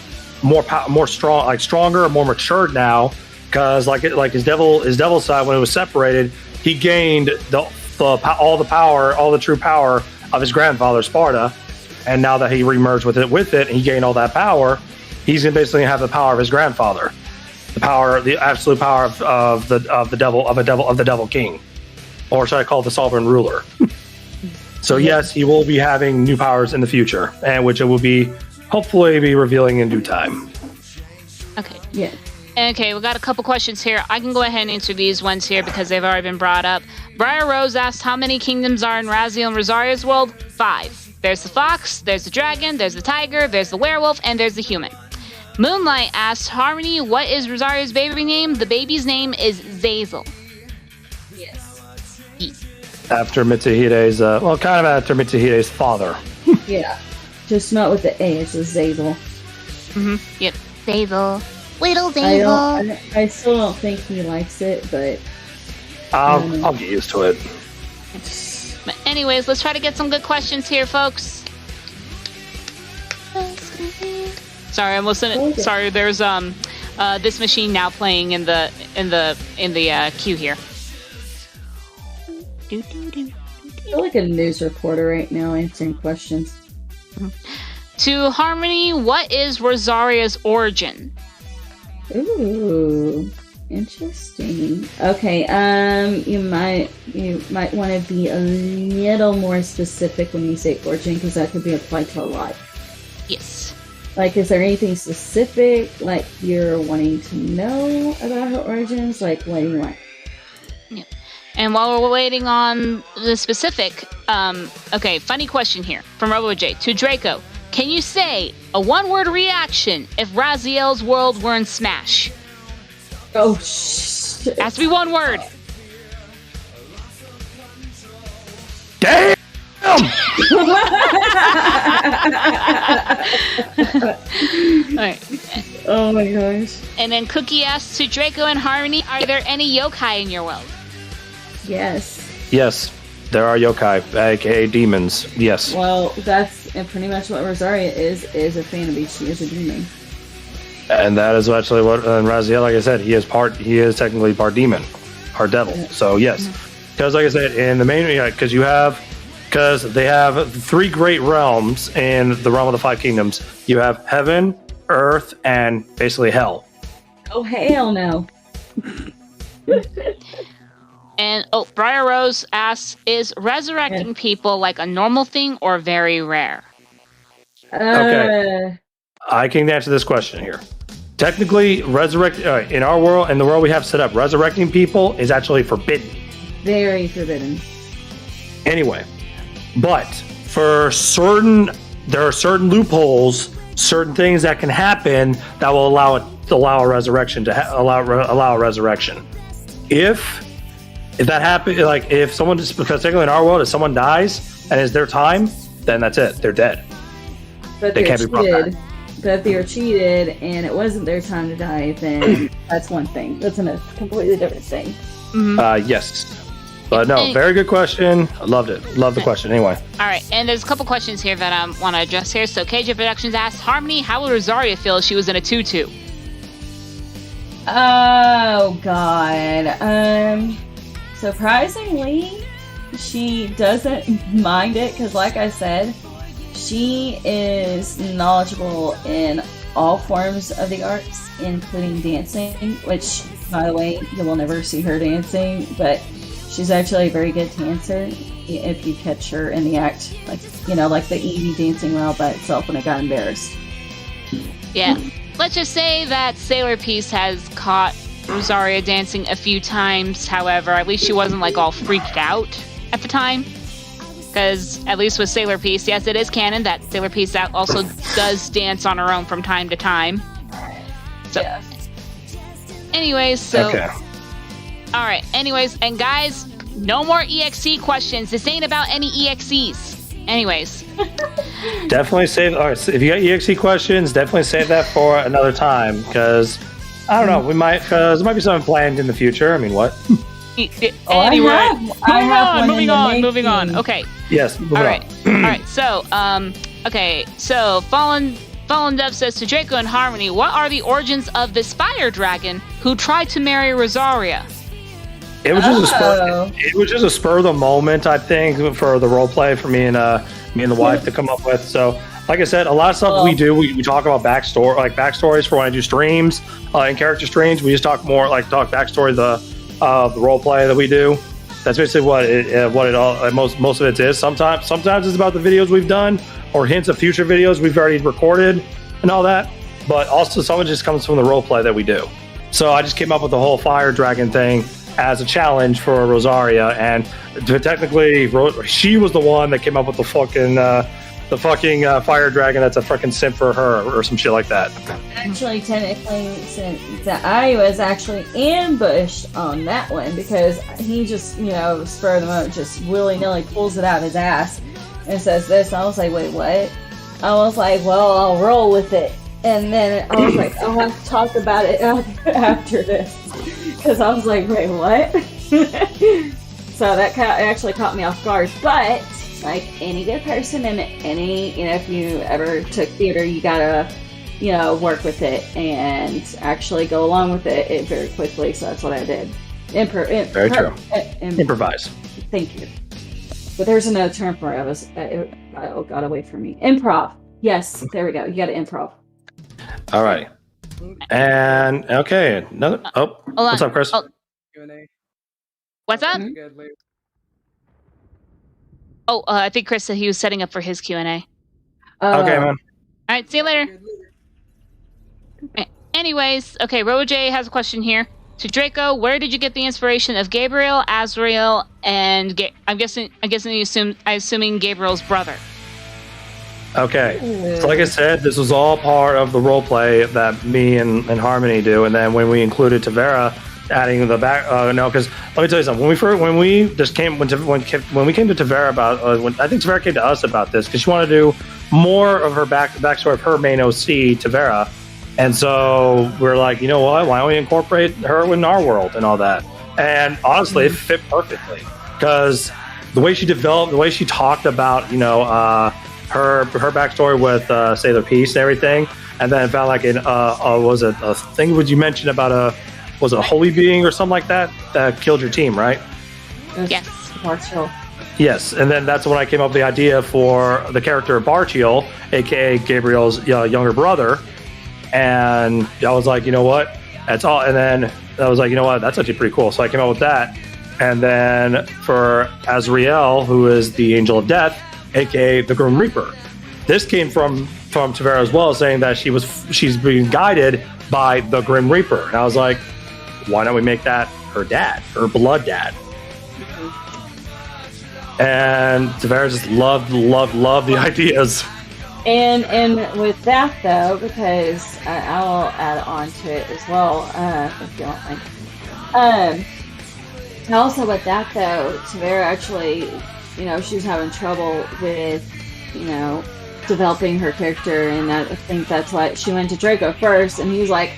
strong, like stronger, more matured now. Because like his devil side, when it was separated, he gained all the true power of his grandfather Sparta, and now that he remerged with it, and he gained all that power, he's gonna basically have the power of his grandfather, the absolute power of the devil king, or should I call it the sovereign ruler? So yes, he will be having new powers in the future, and which it will be hopefully be revealing in due time. Okay. Yeah. Okay, we got a couple questions here. I can go ahead and answer these ones here because they've already been brought up. Briar Rose asked, how many kingdoms are in Raziel and Rosaria's world? 5. There's the fox, there's the dragon, there's the tiger, there's the werewolf, and there's the human. Moonlight asked, Harmony, what is Rosaria's baby name? The baby's name is Zazel. Yes. After Mitsuhide's, kind of after Mitsuhide's father. Yeah. Just not with the A, it's just Zazel. Mm-hmm. Yep. Zazel. Little Zazel. I still don't think he likes it, but I'll get used to it. But anyways, let's try to get some good questions here, folks. Sorry, I'm listening. Okay. Sorry, there's this machine now playing in the queue here. I feel like a news reporter right now answering questions. To Harmony, what is Rosaria's origin? Ooh, interesting. Okay, you might want to be a little more specific when you say origin, because that could be applied to a lot. Yes. Like, is there anything specific, like, you're wanting to know about her origins? Like, what do you want? Yeah. And while we're waiting on the specific, okay, funny question here from RoboJ to Draco. Can you say a one-word reaction if Raziels World were in Smash? Oh, shit. Has to be one word. Damn! Alright. Oh my gosh. And then Cookie asks to Draco and Harmony, are there any yokai in your world? Yes. Yes, there are yokai, aka demons. Yes. Well, that's pretty much what Rosaria is a fan of each. She is a demon. And that is actually what Raziel, like I said, he is technically part demon, part devil. So yes, because like I said, in the main, because they have 3 great realms in the realm of the 5 kingdoms. You have heaven, earth, and basically hell. Oh hell no. And Briar Rose asks, is resurrecting people like a normal thing or very rare? Okay. I can answer this question here. Technically, in our world, in the world we have set up, resurrecting people is actually forbidden. Very forbidden. Anyway, but there are certain loopholes, certain things that can happen that will allow a resurrection to allow a resurrection. If that happens, like if someone just, because technically in our world, if someone dies and it's their time, then that's it. They're dead. But they they're can't be brought back. But if they were cheated and it wasn't their time to die, then that's one thing. That's a completely different thing. Yes. But no, very good question. I loved it. Love the question anyway. All right, and there's a couple questions here that I want to address here. So KJ Productions asked, Harmony, how would Rosaria feel if she was in a tutu? Oh, God. Surprisingly, she doesn't mind it because, like I said, she is knowledgeable in all forms of the arts, including dancing, which, by the way, you will never see her dancing, but she's actually a very good dancer if you catch her in the act, like the Evie dancing around by itself when it got embarrassed. Yeah. Let's just say that Sailor Peace has caught Rosaria dancing a few times, however, at least she wasn't like all freaked out at the time. Because at least with Sailor Peace, yes, it is canon that Sailor Peace also does dance on her own from time to time. So, yeah. Anyways, so... Okay. Alright, anyways, and guys, no more EXE questions. This ain't about any EXEs. Anyways. Definitely save... Alright, so if you got EXE questions, definitely save that for another time, because, I don't know, because there might be something planned in the future. I mean, what? Anyway, I have moving on. Okay. Yes, All right. So, okay. So, Fallen Dove says to Draco and Harmony, what are the origins of this fire dragon who tried to marry Rosaria? It was just a spur of the moment, I think, for the role play for me and the wife to come up with. So, like I said, a lot of stuff we do, we talk about backstories for when I do streams and character streams. We just talk backstory the role play that we do. That's basically what it all most of it is. Sometimes it's about the videos we've done or hints of future videos we've already recorded and all that. But also some of it just comes from the role play that we do. So I just came up with the whole fire dragon thing as a challenge for Rosaria, and technically she was the one that came up with the fucking fire dragon that's a fucking simp for her or some shit like that. Actually, technically, since I was actually ambushed on that one because he just, spur of the moment, just willy-nilly pulls it out of his ass and says this. I was like, wait, what? I was like, well, I'll roll with it. And then I was like, I'll have to talk about it after this. Because I was like, wait, what? So that actually caught me off guard. But, like any good person and if you ever took theater, you gotta, work with it and actually go along with it very quickly. So that's what I did. Very true. Improvise. Thank you. But there's another term for it. It got away from me. Improv. Yes, there we go. You gotta improv. All right. And okay, what's up, Chris? Q&A. What's up? Oh, I think Chris said he was setting up for his Q&A. Okay, man. All right, see you later. Anyways, okay, Roj has a question here. To Draco, where did you get the inspiration of Gabriel, Azrael, and I'm assuming Gabriel's brother? Okay, so like I said, this was all part of the role play that me and Harmony do, and then when we included Tavera adding the back, because let me tell you something. When we came to Tavera about, I think Tavera came to us about this because she wanted to do more of her backstory of her main OC, Tavera, and so we're like, you know what? Why don't we incorporate her in our world and all that? And honestly, it fit perfectly because the way she developed, the way she talked about, her backstory with Sailor Peace and everything, and then found like was it a thing? Would you mention about was it a holy being or something like that killed your team, right? Yes. Partial. Yes, and then that's when I came up with the idea for the character Barchiel, aka Gabriel's younger brother, and I was like, you know what? That's all. And then I was like, you know what? That's actually pretty cool. So I came up with that, and then for Azrael, who is the Angel of Death, aka the Grim Reaper. This came from Tavera as well, saying that she's being guided by the Grim Reaper. And I was like, why don't we make that her dad, her blood dad? Mm-hmm. And Tavera just loved the ideas. And with that though, because I'll add on to it as well, if you don't mind. Also with that though, Tavera actually, she was having trouble with, developing her character, and I think that's why she went to Draco first, and he was like,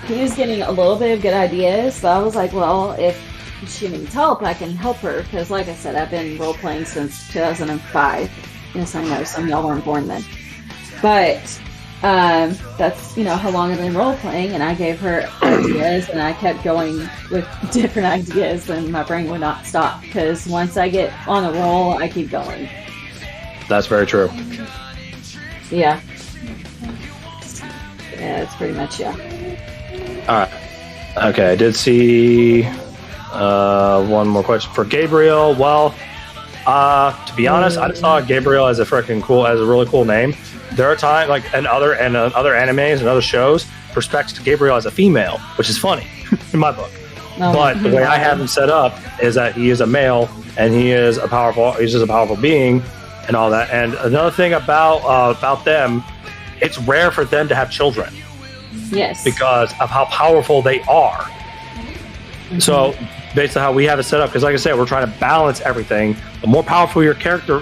he was getting a little bit of good ideas, so I was like, well, if she needs help, I can help her, because like I said, I've been role-playing since 2005. Yes, I know, some of y'all weren't born then. But that's, how long I've been role-playing, and I gave her ideas, and I kept going with different ideas, and my brain would not stop, because once I get on a roll, I keep going. That's very true. Yeah. Yeah, that's pretty much, yeah. Alright. Okay, I did see one more question for Gabriel. Well, to be honest, I just saw Gabriel as a really cool name. There are times, like in other animes and other shows, respects to Gabriel as a female, which is funny in my book. But the way I have him set up is that he is a male and he's just a powerful being and all that. And another thing about them, it's rare for them to have children. Yes. Because of how powerful they are. Mm-hmm. So basically how we have it set up, because like I said, we're trying to balance everything. The more powerful our character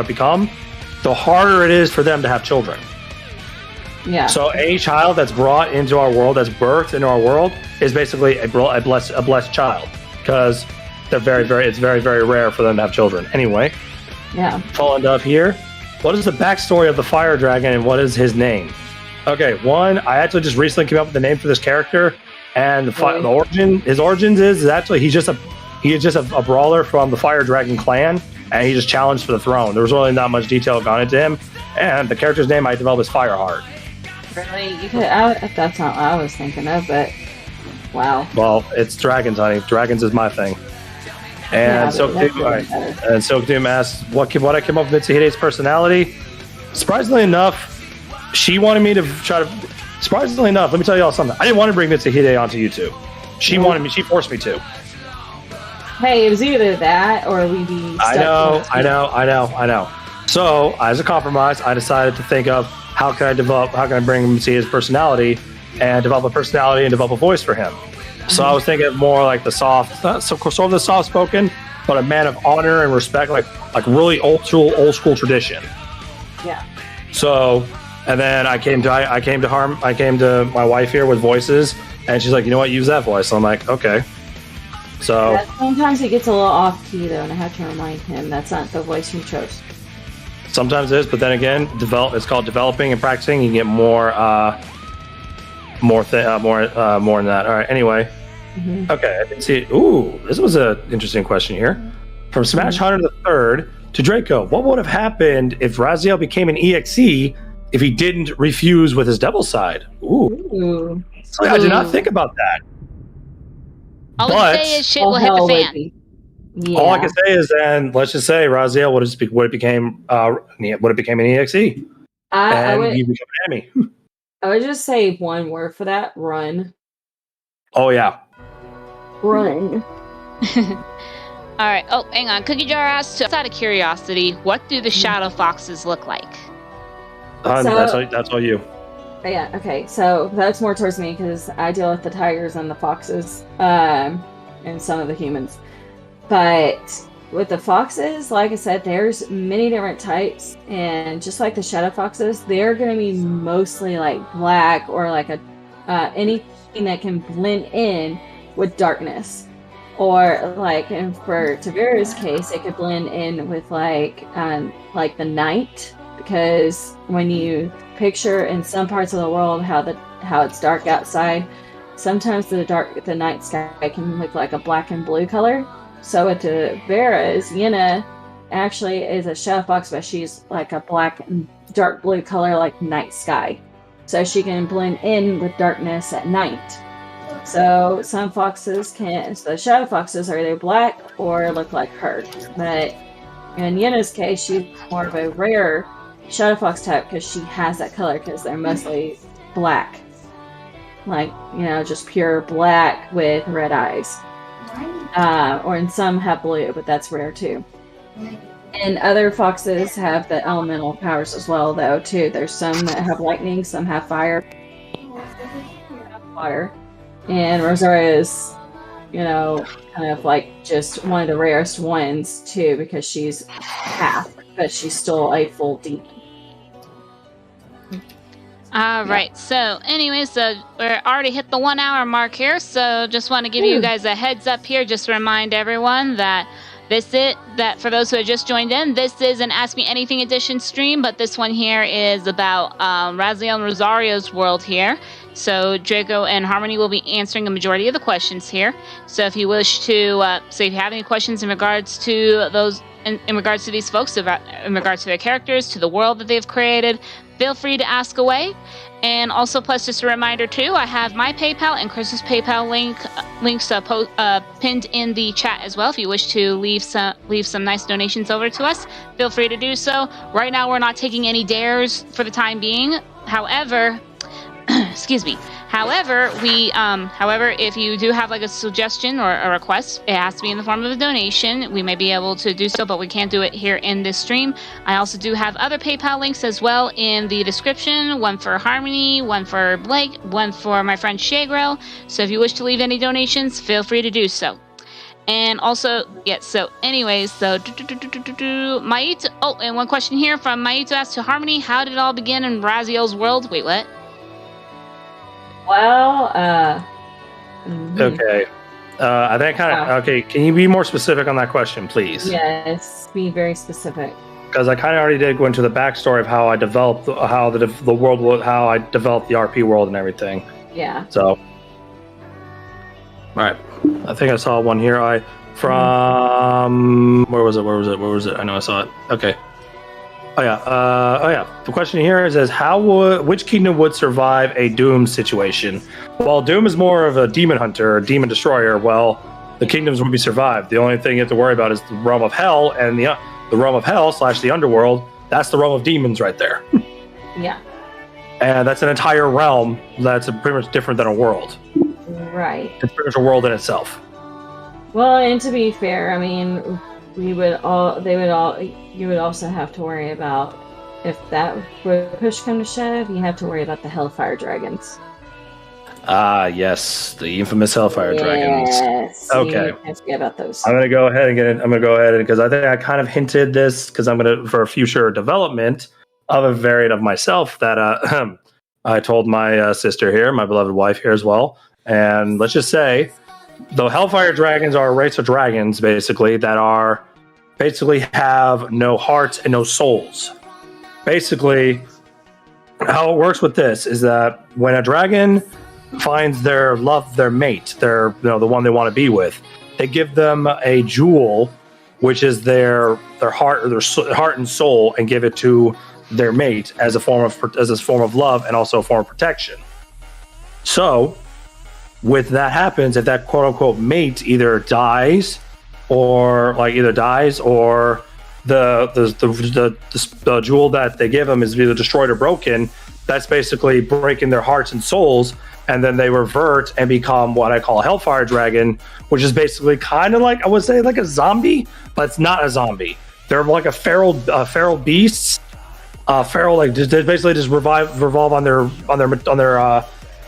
become, the harder it is for them to have children. Yeah. So any child that's brought into our world, that's birthed into our world, is basically a blessed child, because it's very, very rare for them to have children. Anyway. Yeah. Fallen Dove here. What is the backstory of the fire dragon, and what is his name? Okay, I actually just recently came up with the name for this character, and his origins is actually he is just a brawler from the Fire Dragon clan, and he just challenged for the throne. There was really not much detail gone into him, and the character's name I developed is Fireheart. Really? That's not what I was thinking of, but wow. Well, it's dragons, honey. Dragons is my thing. And Silk Doom asks what I came up with Mitsuhide's Hide's personality. Surprisingly enough, she wanted me to try to. Surprisingly enough, let me tell you all something. I didn't want to bring Mitsuhide Hide onto YouTube. She wanted me. She forced me to. Hey, it was either that or we'd be stuck. I know. So, as a compromise, I decided to think of how can I bring Mitsuhide's personality and develop a personality and develop a voice for him. So I was thinking of more like the sort of the soft spoken, but a man of honor and respect, like really old school tradition. Yeah. So, and then I came to my wife here with voices, and she's like, you know what, use that voice. So I'm like, okay. So yeah, sometimes he gets a little off key though, and I have to remind him that's not the voice he chose. Sometimes it is, but then again, it's called developing and practicing. You get more than that. All right. Anyway, Okay. I can see. Ooh, this was an interesting question here. From Smash Hunter the Third to Draco, what would have happened if Raziel became an EXE if he didn't refuse with his devil side? Ooh. I did not think about that. All I can say is shit will hit the fan. Yeah. All I can say is then let's just say Raziel would have became an EXE, and he became an enemy. I would just say one word for that: run. Oh yeah, run. All right. Oh, hang on. Cookie Jar asked, just out of curiosity, what do the shadow foxes look like? That's all you. Yeah. Okay. So that's more towards me because I deal with the tigers and the foxes, and some of the humans. But with the foxes, like I said, there's many different types, and just like the shadow foxes, they're going to be mostly like black or like anything that can blend in with darkness, or like for Tavera's case, it could blend in with like the night, because when you picture in some parts of the world how it's dark outside, sometimes the night sky can look like a black and blue color. So with Tavera's, Yenna actually is a shadow fox, but she's like a black and dark blue color like night sky. So she can blend in with darkness at night. So some foxes the shadow foxes are either black or look like her. But in Yenna's case, she's more of a rare shadow fox type because she has that color, because they're mostly black. Like, just pure black with red eyes. And some have blue, but that's rare too. And other foxes have the elemental powers as well, though, too. There's some that have lightning, some have fire. Water. And Rosaria is, kind of like just one of the rarest ones, too, because she's half. but she's still a full demon. All right. So, anyways, we're already hit the 1 hour mark here. So, just want to give you guys a heads up here. Just to remind everyone that for those who have just joined in, this is an Ask Me Anything edition stream. But this one here is about Raziel and Rosaria's world here. So, Draco and Harmony will be answering a majority of the questions here. So, if you wish to, if you have any questions in regards to those. In regards to these folks, in regards to their characters, to the world that they've created, feel free to ask away. And also, plus, just a reminder too, I have my PayPal and Chris's PayPal links pinned in the chat as well. If you wish to leave some nice donations over to us, feel free to do so. Right now, we're not taking any dares for the time being. However, excuse me. However, if you do have like a suggestion or a request, it has to be in the form of a donation. We may be able to do so, but we can't do it here in this stream. I also do have other PayPal links as well in the description. One for Harmony, one for Blake, one for my friend Gabriel. So if you wish to leave any donations, feel free to do so. And also, Maito. Oh, and one question here from Maito asked to Harmony: how did it all begin in Raziels World? Wait, what? Well, Okay. I think okay. Can you be more specific on that question, please? Yes, be very specific. Because I kind of already did go into the backstory of how I developed the world, how I developed the RP world and everything. Yeah. So, all right. I think I saw one here. Where was it? I know I saw it. Okay. Oh yeah. The question here is which kingdom would survive a Doom situation? Well, Doom is more of a demon hunter, a demon destroyer. Well, the kingdoms would be survived. The only thing you have to worry about is the realm of hell, and the realm of hell / the underworld. That's the realm of demons right there. Yeah. And that's an entire realm that's pretty much different than a world. Right. It's pretty much a world in itself. Well, and to be fair, I mean, you would also have to worry about, if that would push come to shove, you have to worry about the Hellfire Dragons. Ah, yes, the infamous Hellfire Dragons. Yes. Okay. You have to forget about those. I'm gonna go ahead because I think I kind of hinted this because for a future development of a variant of myself that I told my sister here, my beloved wife here as well, and let's just say the Hellfire Dragons are a race of dragons basically that have no hearts and no souls. Basically, how it works with this is that when a dragon finds their mate, the one they want to be with, they give them a jewel, which is their heart or their heart and soul, and give it to their mate as a form of love and also a form of protection. So, with that happens, if that quote unquote mate either dies or the jewel that they give them is either destroyed or broken, that's basically breaking their hearts and souls, and then they revert and become what I call a Hellfire Dragon, which is basically kind of like, I would say, like a zombie, but it's not a zombie. They're like a feral beasts. They basically just revolve on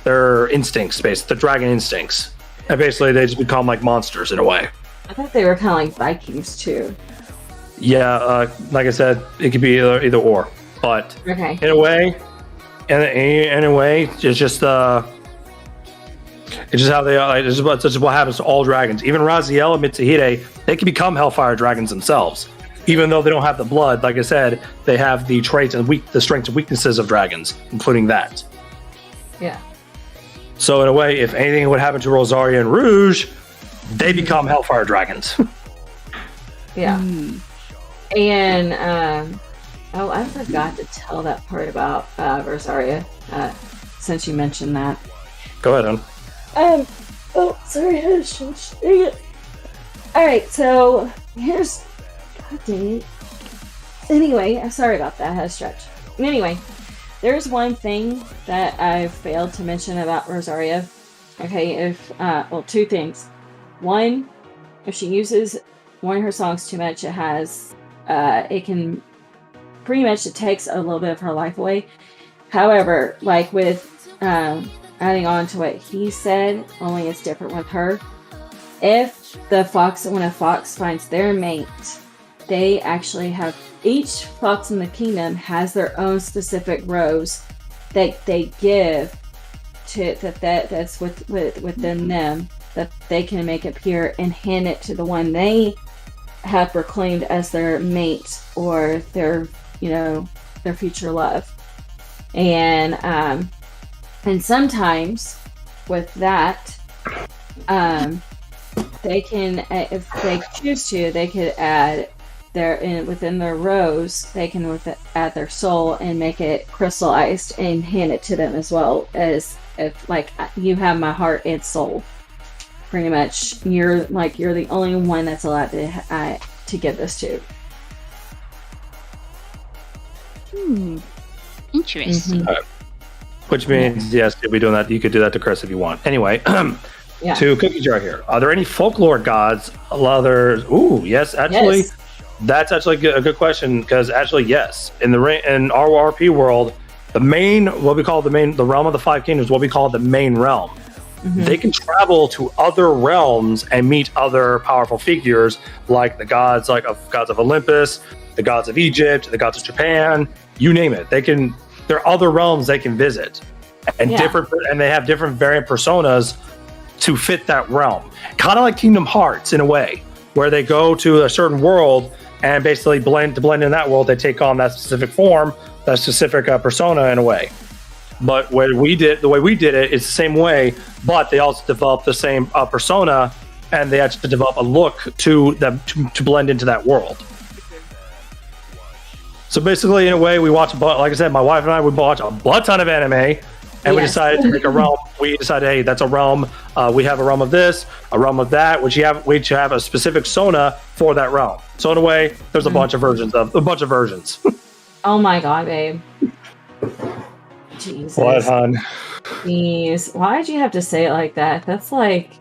their instincts, basically the dragon instincts, and basically they just become like monsters in a way. I thought they were kind of like Vikings too. Yeah, like I said, it could be either or, but okay. in a way, it's just how they are. It's just what happens to all dragons. Even Raziel and Mitsuhide, they can become Hellfire Dragons themselves, even though they don't have the blood. Like I said, they have the traits and the strengths and weaknesses of dragons, including that. Yeah. So in a way, if anything would happen to Rosaria and Rouge, they become Hellfire Dragons. Yeah. And I forgot to tell that part about Rosaria, since you mentioned that. Go ahead, hon. Sorry, I had a stretch. Dang it. Alright, so here's... God dang it. Anyway, sorry about that, I had a stretch. Anyway, there's one thing that I failed to mention about Rosaria. Okay, two things. One, if she uses one of her songs too much, it takes a little bit of her life away. However, like with adding on to what he said, only it's different with her. When a fox finds their mate, they actually have, each fox in the kingdom has their own specific rose that they give to that's within them, that they can make appear and hand it to the one they have proclaimed as their mate or their their future love. And sometimes with that, they can, if they choose to, they could add within their rose, they can add their soul and make it crystallized and hand it to them, as well as if, like, you have my heart and soul. Pretty much, you're the only one that's allowed to give this to. Interesting. Which means, yes, you'll be doing that. You could do that to Chris if you want. Anyway, Yeah. to Cookie Jar here. Are there any folklore gods? Others? Ooh, yes, actually. Yes. That's actually a good question, because actually, yes, in our RP world, the realm of the five kingdoms, what we call the main realm. Mm-hmm. They can travel to other realms and meet other powerful figures, like the gods, gods of Olympus, the gods of Egypt, the gods of Japan, you name it. There are other realms they can visit, and and they have different variant personas to fit that realm. Kind of like Kingdom Hearts in a way, where they go to a certain world and basically blend in that world. They take on that specific form, that specific persona in a way. But the way we did it, it's the same way, but they also develop the same persona, and they actually develop a look to them to blend into that world. So basically, in a way, we watch, like I said, my wife and I would watch a butt ton of anime, and we decided to make a realm. We decided, hey, that's a realm. We have a realm of this, a realm of that, which we have a specific persona for that realm. So in a way, there's a bunch of versions. Oh my god, babe. Jesus. What, hon? Please. Why did you have to say it like that? That's like,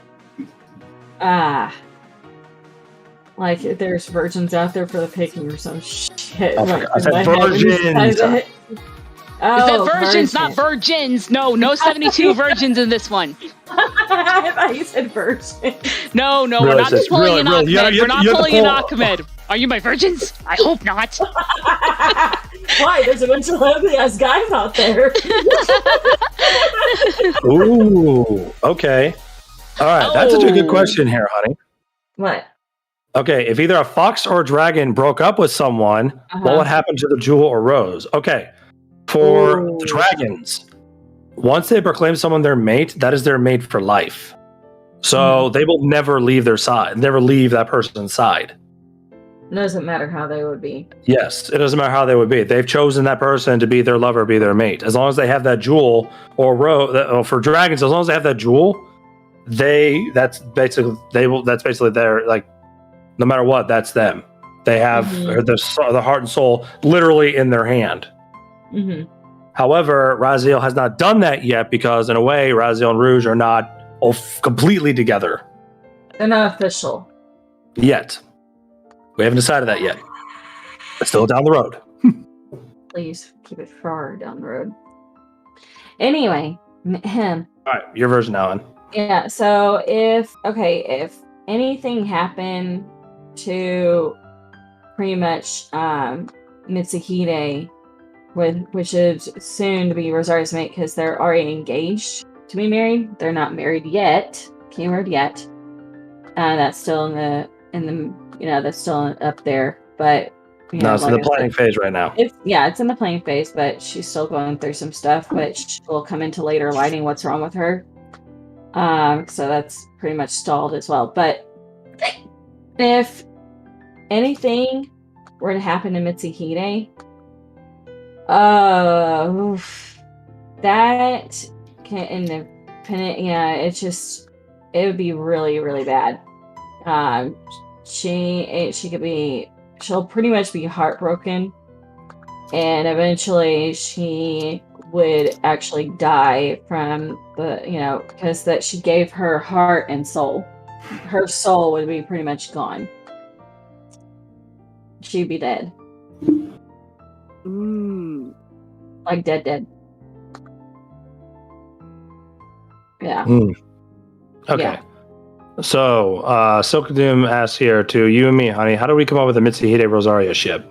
like there's virgins out there for the picking or some shit. I said virgins. Oh, Is that virgins, not virgins? No 72 virgins in this one. I thought you said virgin. No, Really, we're not pulling an Ahmed. you We're not have to pulling an pull- Ahmed. Are you my virgins? I hope not. Why? There's a bunch of ugly ass guys out there. Ooh, okay. All right, that's a good question here, honey. What? Okay, if either a fox or a dragon broke up with someone, what would happen to the jewel or rose? Okay, for the dragons, once they proclaim someone their mate, that is their mate for life. So they will never leave their side, never leave that person's side. It doesn't matter how they would be. Yes, it doesn't matter how they would be. They've chosen that person to be their lover, be their mate. As long as they have that jewel or rose, for dragons, as long as they have that jewel, that's basically their, like, no matter what, that's them. They have the heart and soul literally in their hand. Mm-hmm. However, Raziel has not done that yet, because in a way, Raziel and Rouge are not completely together. They're not official. Yet. We haven't decided that yet. It's still down the road. Please keep it far down the road. Anyway, him. All right, your version, Alan. Yeah, so if anything happened to pretty much Mitsuhide, which is soon to be Rosaria's mate, because they're already engaged to be married. They're not married yet. Keyword yet. That's still in the that's still up there. But No, it's in the planning phase right now. It's in the planning phase, but she's still going through some stuff, which will come into later lighting what's wrong with her. So that's pretty much stalled as well. But if anything were to happen to Mitsuhide, that can independent. Yeah, it would be really, really bad. She'll pretty much be heartbroken, and eventually she would actually die from because that she gave her heart and soul. Her soul would be pretty much gone. She'd be dead. Like dead. Yeah. Okay. Yeah. So, Silk Doom asks here to you and me, honey, how do we come up with a Mitsuhide Rosaria ship?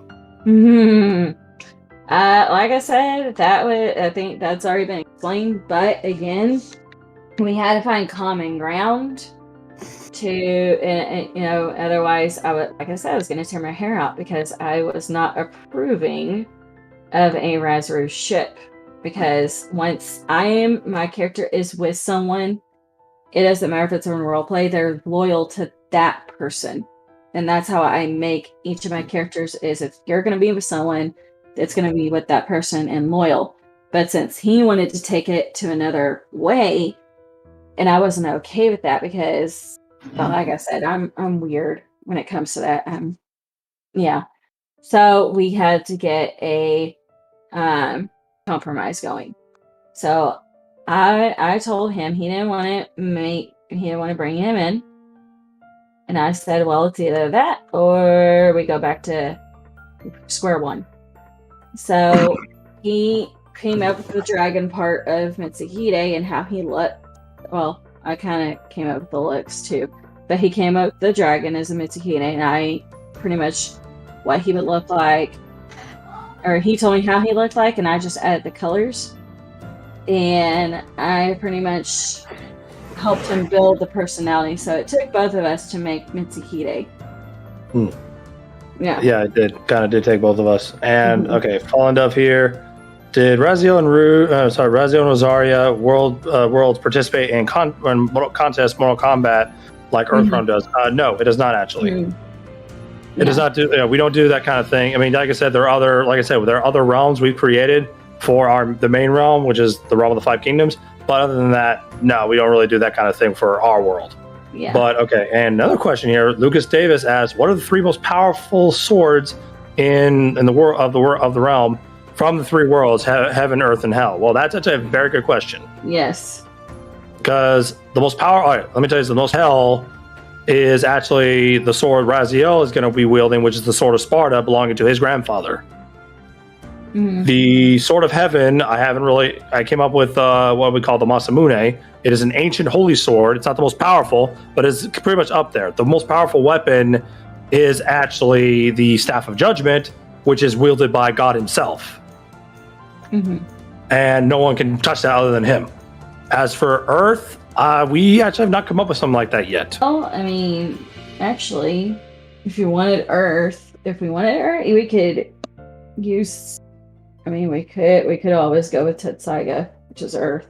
Like I said, I think that's already been explained. But again, we had to find common ground to, otherwise like I said, I was going to tear my hair out because I was not approving of a Raziel ship. Because once my character is with someone, it doesn't matter if it's in roleplay, they're loyal to that person. And that's how I make each of my characters is if you're going to be with someone, it's going to be with that person and loyal. But since he wanted to take it to another way, and I wasn't okay with that because, like I said, I'm weird when it comes to that. Yeah. So we had to get a compromise going. So I told him he didn't want to bring him in. And I said, well, it's either that or we go back to square one. So he came up with the dragon part of Mitsuhide and how he looked. Well, I kind of came up with the looks too. But he came up with the dragon as a Mitsuhide, and I pretty much what he would look like. Or he told me how he looked like, and I just added the colors. And I pretty much helped him build the personality. So it took both of us to make Mitsuhide. Yeah, it did. Kind of did take both of us. And okay, Fallen Dove here. Did Raziel and Rosaria Worlds participate in contest Mortal Kombat like Earthrealm does? No, it does not actually. It does not do. We don't do that kind of thing. I mean, like I said, there are other realms we've created for the main realm, which is the realm of the Five Kingdoms. But other than that, no, we don't really do that kind of thing for our world. Yeah. But okay, and another question here. Lucas Davis asks, "What are the three most powerful swords in the world of the realm from the three worlds, heaven, earth, and hell?" Well, that's actually a very good question. Yes. Because the most power. All right, let me tell you, the most hell is actually the sword Raziel is going to be wielding, which is the sword of Sparta, belonging to his grandfather. The sword of heaven, I came up with what we call the Masamune. It is an ancient holy sword. It's not the most powerful, but it's pretty much up there. The most powerful weapon is actually the Staff of Judgment, which is wielded by God himself. And no one can touch that other than him. As for Earth, we actually have not come up with something like that yet. Oh, I mean, actually, if we wanted Earth, we could use. I mean, we could always go with Tetsaiga, which is Earth.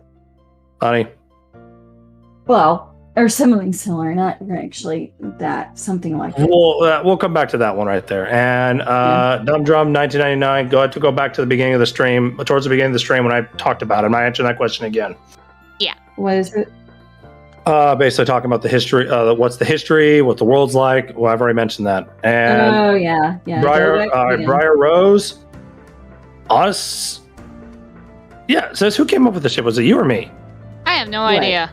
Honey. Well, or something similar, not actually that, something like that. We'll come back to that one right there. And Dumb Drum 1999, go back to the beginning of the stream, towards the beginning of the stream when I talked about it. Am I answering that question again? Yeah. What is it? Basically talking about the history, what's the history, what the world's like. Well, I've already mentioned that. And yeah. Briar Rose. Us. Yeah, it says who came up with the ship? Was it you or me? I have no idea.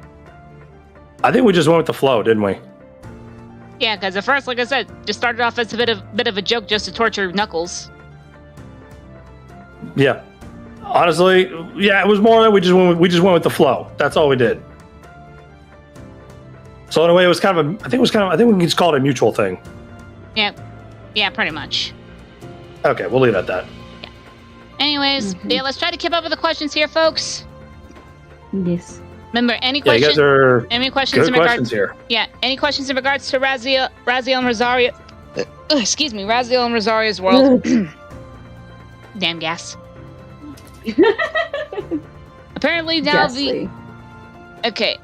I think we just went with the flow, didn't we? Yeah, because at first, like I said, just started off as a bit of a joke just to torture Knuckles. Yeah. Honestly, yeah, it was more that we just went with the flow. That's all we did. So in a way, it was I think we can just call it a mutual thing. Yeah, pretty much. Okay, we'll leave it at that. Anyways, let's try to keep up with the questions here, folks. Yes. Remember, any questions? Yeah, you guys are any questions good in regards? Questions here. Yeah, any questions in regards to Raziel and Rosaria? Excuse me, Raziel and Rosaria's World. Damn gas. Apparently now Okay.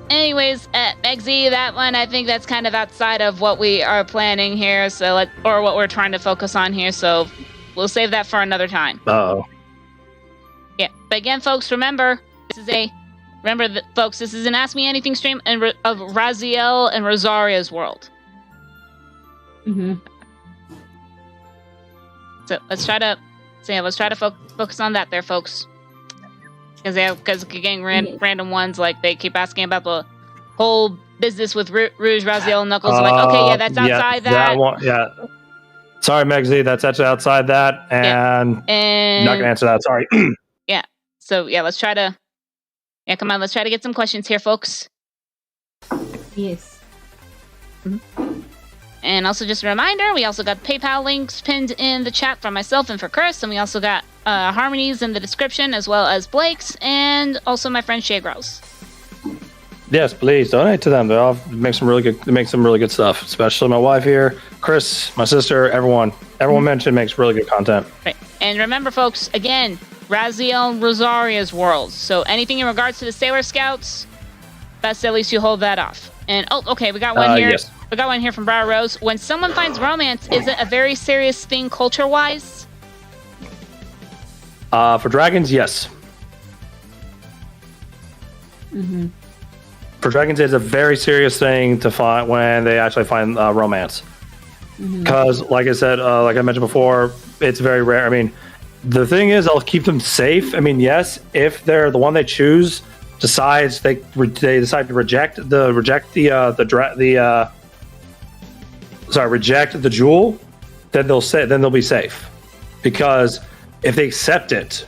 Anyways, Eggsy, that one, I think that's kind of outside of what we are planning here, or what we're trying to focus on here, so we'll save that for another time. Uh-oh. Yeah, but again, folks, remember, this is an Ask Me Anything stream of Raziel and Rosaria's World. So let's try to focus on that there, folks. Because getting random ones, like they keep asking about the whole business with Rouge, Raziel, and Knuckles. Like, okay, yeah, that's outside that. One, yeah. Sorry, Megzy, that's actually outside that, and not gonna answer that. Sorry. Yeah. So yeah, let's try to. Yeah, come on, let's try to get some questions here, folks. Yes. And also just a reminder, we also got PayPal links pinned in the chat for myself and for Chris, and we also got Harmony's in the description, as well as Blake's, and also my friend Shay Gross. Yes, please donate to them. They all make some really good stuff. Especially my wife here, Chris, my sister, everyone mentioned makes really good content. Right. And remember, folks, again, Raziel and Rosaria's World. So anything in regards to the Sailor Scouts, best at least you hold that off. And okay, we got one here. Yes. We got one here from Briar Rose. When someone finds romance, is it a very serious thing culture-wise? For dragons, yes. Mm-hmm. For dragons, it's a very serious thing to find when they actually find romance. Because, like I said, like I mentioned before, it's very rare. I mean, the thing is, I'll keep them safe. I mean, yes, if they're the one they choose decides they decide to reject the jewel, then they'll be safe. Because if they accept it,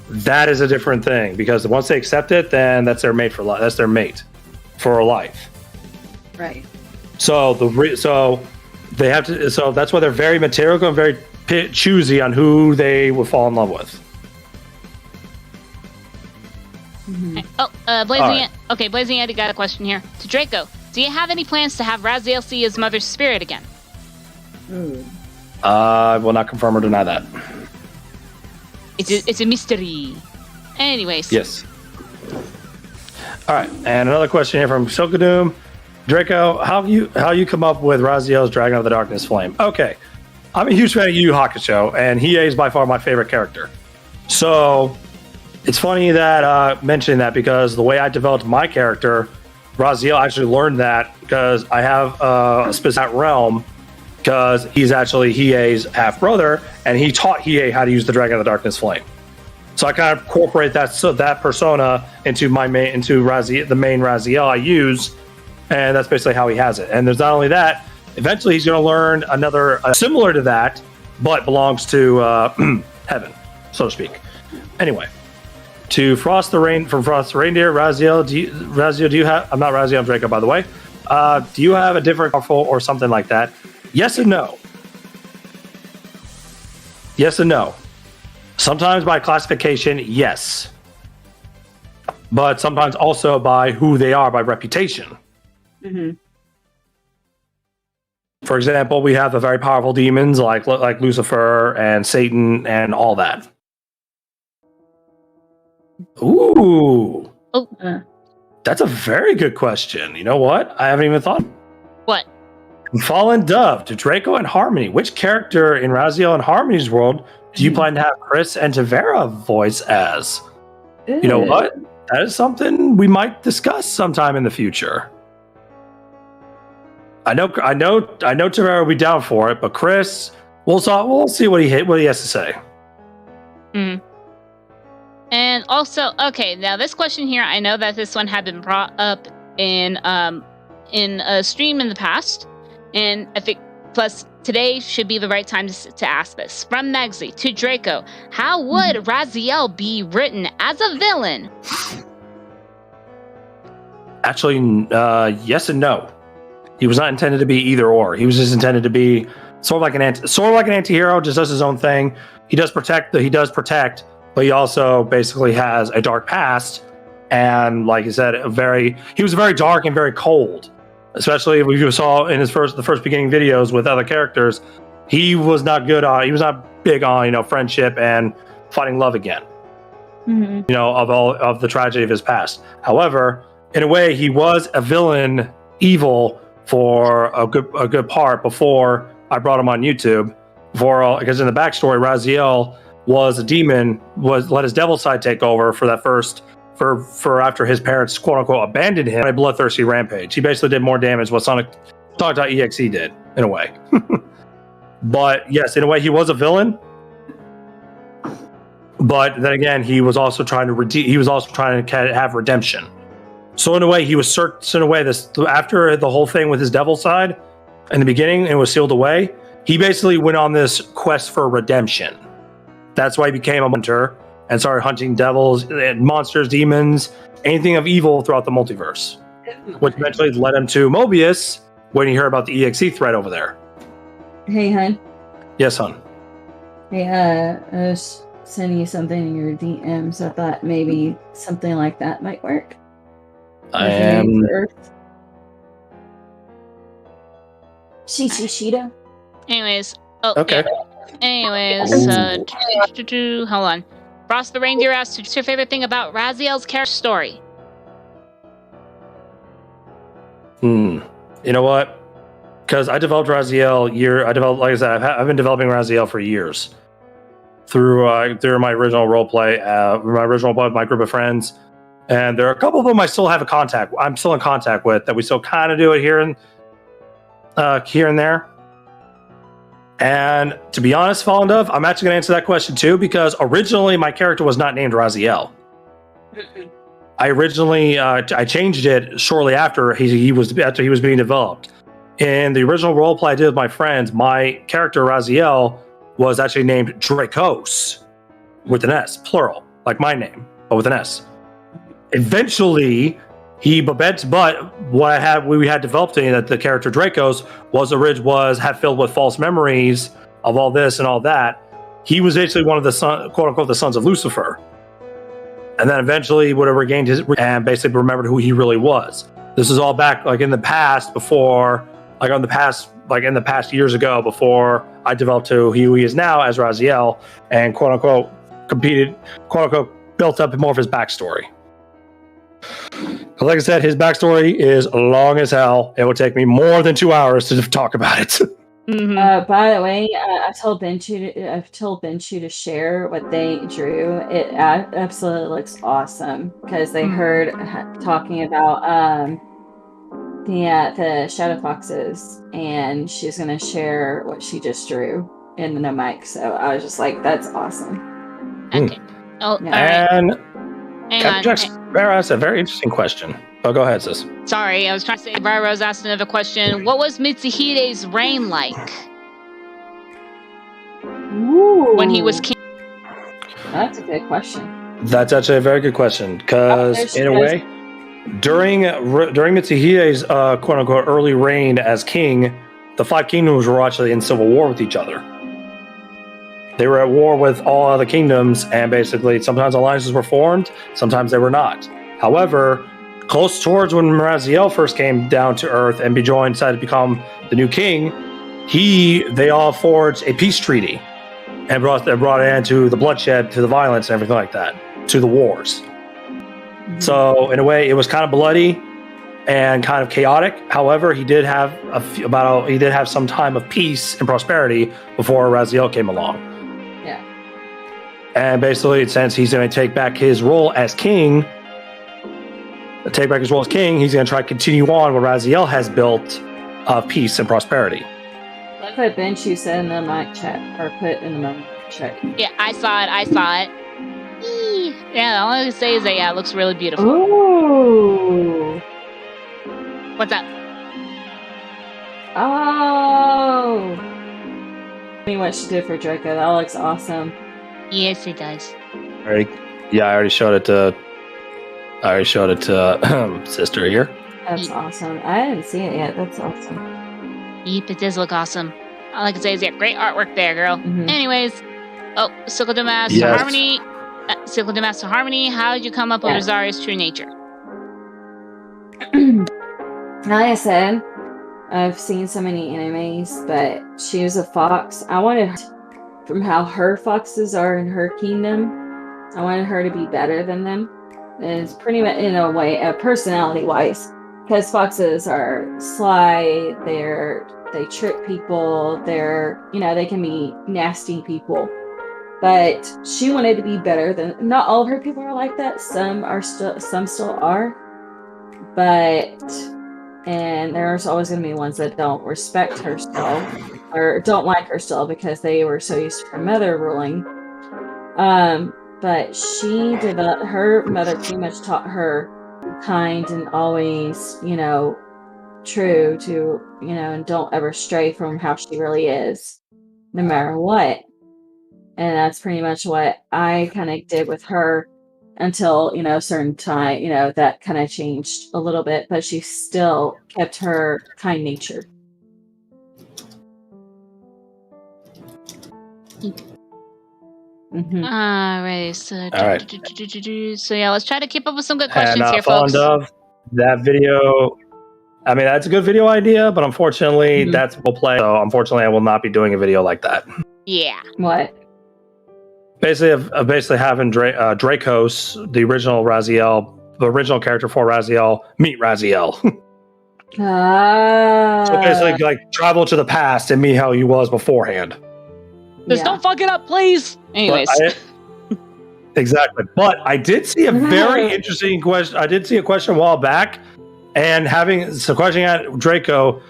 that is a different thing. Because once they accept it, then that's their mate for life. That's their mate for life. Right. So they have to. So that's why they're very material and very choosy on who they will fall in love with. Blazing Eddie got a question here. To Draco, do you have any plans to have Raziel see his mother's spirit again? I will not confirm or deny that. It's a mystery. Anyways. Yes. All right, and another question here from Silkadoom. Draco, how you come up with Raziel's Dragon of the Darkness Flame? Okay, I'm a huge fan of Yu Yu Hakusho, and Hiei is by far my favorite character. So it's funny that mentioning that, because the way I developed my character, Raziel actually learned that because I have a specific realm, because he's actually Hiei's half brother, and he taught Hiei how to use the Dragon of the Darkness Flame. So I kind of incorporate that persona into the main Raziel I use, and that's basically how he has it. And there's not only that, eventually he's going to learn another similar to that, but belongs to heaven, so to speak. Anyway, to Frost the Reindeer, Raziel, do you have? I'm not Raziel, I'm Draco, by the way. Do you have a different powerful or something like that? Yes and no. Yes and no. Sometimes by classification, yes. But sometimes also by who they are, by reputation. Mm-hmm. For example, we have the very powerful demons like Lucifer and Satan and all that. Ooh. Oh. That's a very good question. You know what? I haven't even thought. What? Fallen Dove, to Draco and Harmony. Which character in Raziel and Harmony's world do you plan to have Chris and Tavera voice as? You know what? That is something we might discuss sometime in the future. I know Tavera will be down for it, but Chris, we'll see what he has to say. Mm. And also, okay, now this question here, I know that this one had been brought up in a stream in the past, and I think plus today should be the right time to ask this. From Megsley to Draco, how would Raziel be written as a villain? Actually, yes and no. He was not intended to be either or. He was just intended to be sort of like an anti-hero, just does his own thing. He does protect, but he also basically has a dark past. And like I said, he was very dark and very cold. Especially if you saw in the first beginning videos with other characters, he was not big on, friendship and finding love again. Mm-hmm. Of the tragedy of his past. However, in a way, he was a villain, evil for a good part before I brought him on YouTube. Because in the backstory, Raziel was a demon, let his devil side take over for that first. For after his parents, quote unquote, abandoned him on a bloodthirsty rampage. He basically did more damage than what Sonic.exe did, in a way. But yes, in a way, he was a villain. But then again, he was also trying to have redemption. So in a way, after the whole thing with his devil side in the beginning, and was sealed away, he basically went on this quest for redemption. That's why he became a hunter and started hunting devils, monsters, demons, anything of evil throughout the multiverse. Which eventually led him to Mobius when you hear about the EXE threat over there. Hey, hun. Yes, hon. Hey, I was sending you something in your DMs. I thought maybe something like that might work. I am. Earth. Shishito. Anyways. Okay. Yeah. Anyways, hold on. Ross the Reindeer asked, what's your favorite thing about Raziel's character story? You know what? Because I developed Raziel like I said, I've been developing Raziel for years through my original roleplay, with my group of friends, and there are a couple of them I'm still in contact with that we still kind of do it here and there. And to be honest, Fallen Dove, I'm actually going to answer that question too, because originally my character was not named Raziel. I originally I changed it shortly after he was being developed. In the original roleplay I did with my friends, my character Raziel was actually named Dracos with an S, plural, like my name, but with an S. Eventually, we had developed in that the character Dracos was filled with false memories of all this and all that. He was basically one of the quote unquote the sons of Lucifer, and then eventually would have regained his and basically remembered who he really was. This is all back in the past in the past years ago, before I developed who he is now as Raziel and quote unquote built up more of his backstory. Like I said, his backstory is long as hell. It would take me more than 2 hours to talk about it. Mm-hmm. By the way, I've told Benchu to share what they drew. It absolutely looks awesome because they heard talking about the shadow foxes, and she's going to share what she just drew in the mic. So I was just like, "That's awesome." Okay. Oh, Yeah. all right. And Vera asked a very interesting question. Oh, go ahead, sis. Sorry, I was trying to say, Rose asked another question. What was Mitsuhide's reign like? Ooh. When he was king? That's a good question. That's actually a very good question, because in a way, during Mitsuhide's quote unquote early reign as king, the five kingdoms were actually in civil war with each other. They were at war with all other kingdoms, and basically sometimes alliances were formed, sometimes they were not. However, close towards when Raziel first came down to Earth and decided to become the new king, they all forged a peace treaty and brought an end to the bloodshed, to the violence, and everything like that, to the wars. Mm-hmm. So in a way, it was kind of bloody and kind of chaotic. However, he did have some time of peace and prosperity before Raziel came along. Yeah. And basically, since he's going to take back his role as king, he's going to try to continue on what Raziel has built of peace and prosperity. That's what Benchu said in the mic chat, or put in the mic chat. Yeah, I saw it. Eee. Yeah, all I can say is that, it looks really beautiful. Ooh. What's up? Oh. I mean, what she did for Draco, that looks awesome. Yes, it does. I already showed it to sister here. That's awesome. I didn't see it yet. That's awesome. Yep, it does look awesome. All I can say is, great artwork there, girl. Mm-hmm. Anyways, Sickle to Master Harmony. Sickle to Master Harmony, how did you come up with Rosaria's true nature? Like I said, I've seen so many animes, but she was a fox. I wanted, from how her foxes are in her kingdom, I wanted her to be better than them. And it's pretty much in a way, personality-wise, because foxes are sly. They trick people. They can be nasty people. But she wanted to be better than. Not all of her people are like that. Some still are. And there's always going to be ones that don't respect her still, or don't like her still, because they were so used to her mother ruling. But her mother pretty much taught her kind and always, true to, and don't ever stray from how she really is, no matter what. And that's pretty much what I kind of did with her. until, a certain time, that kind of changed a little bit, but she still kept her kind nature. Mm-hmm. Alright, so yeah, let's try to keep up with some good questions and here, fond folks. of that video. I mean, that's a good video idea, but unfortunately, that's role play. So unfortunately, I will not be doing a video like that. Yeah. What? Basically having Dracos, the original Raziel, the original character for Raziel, meet Raziel. So basically, like, travel to the past and meet how he was beforehand. Just don't fuck it up, please. Anyways. Exactly. But I did see a very interesting question. I did see a question a while back, and questioning at Draco,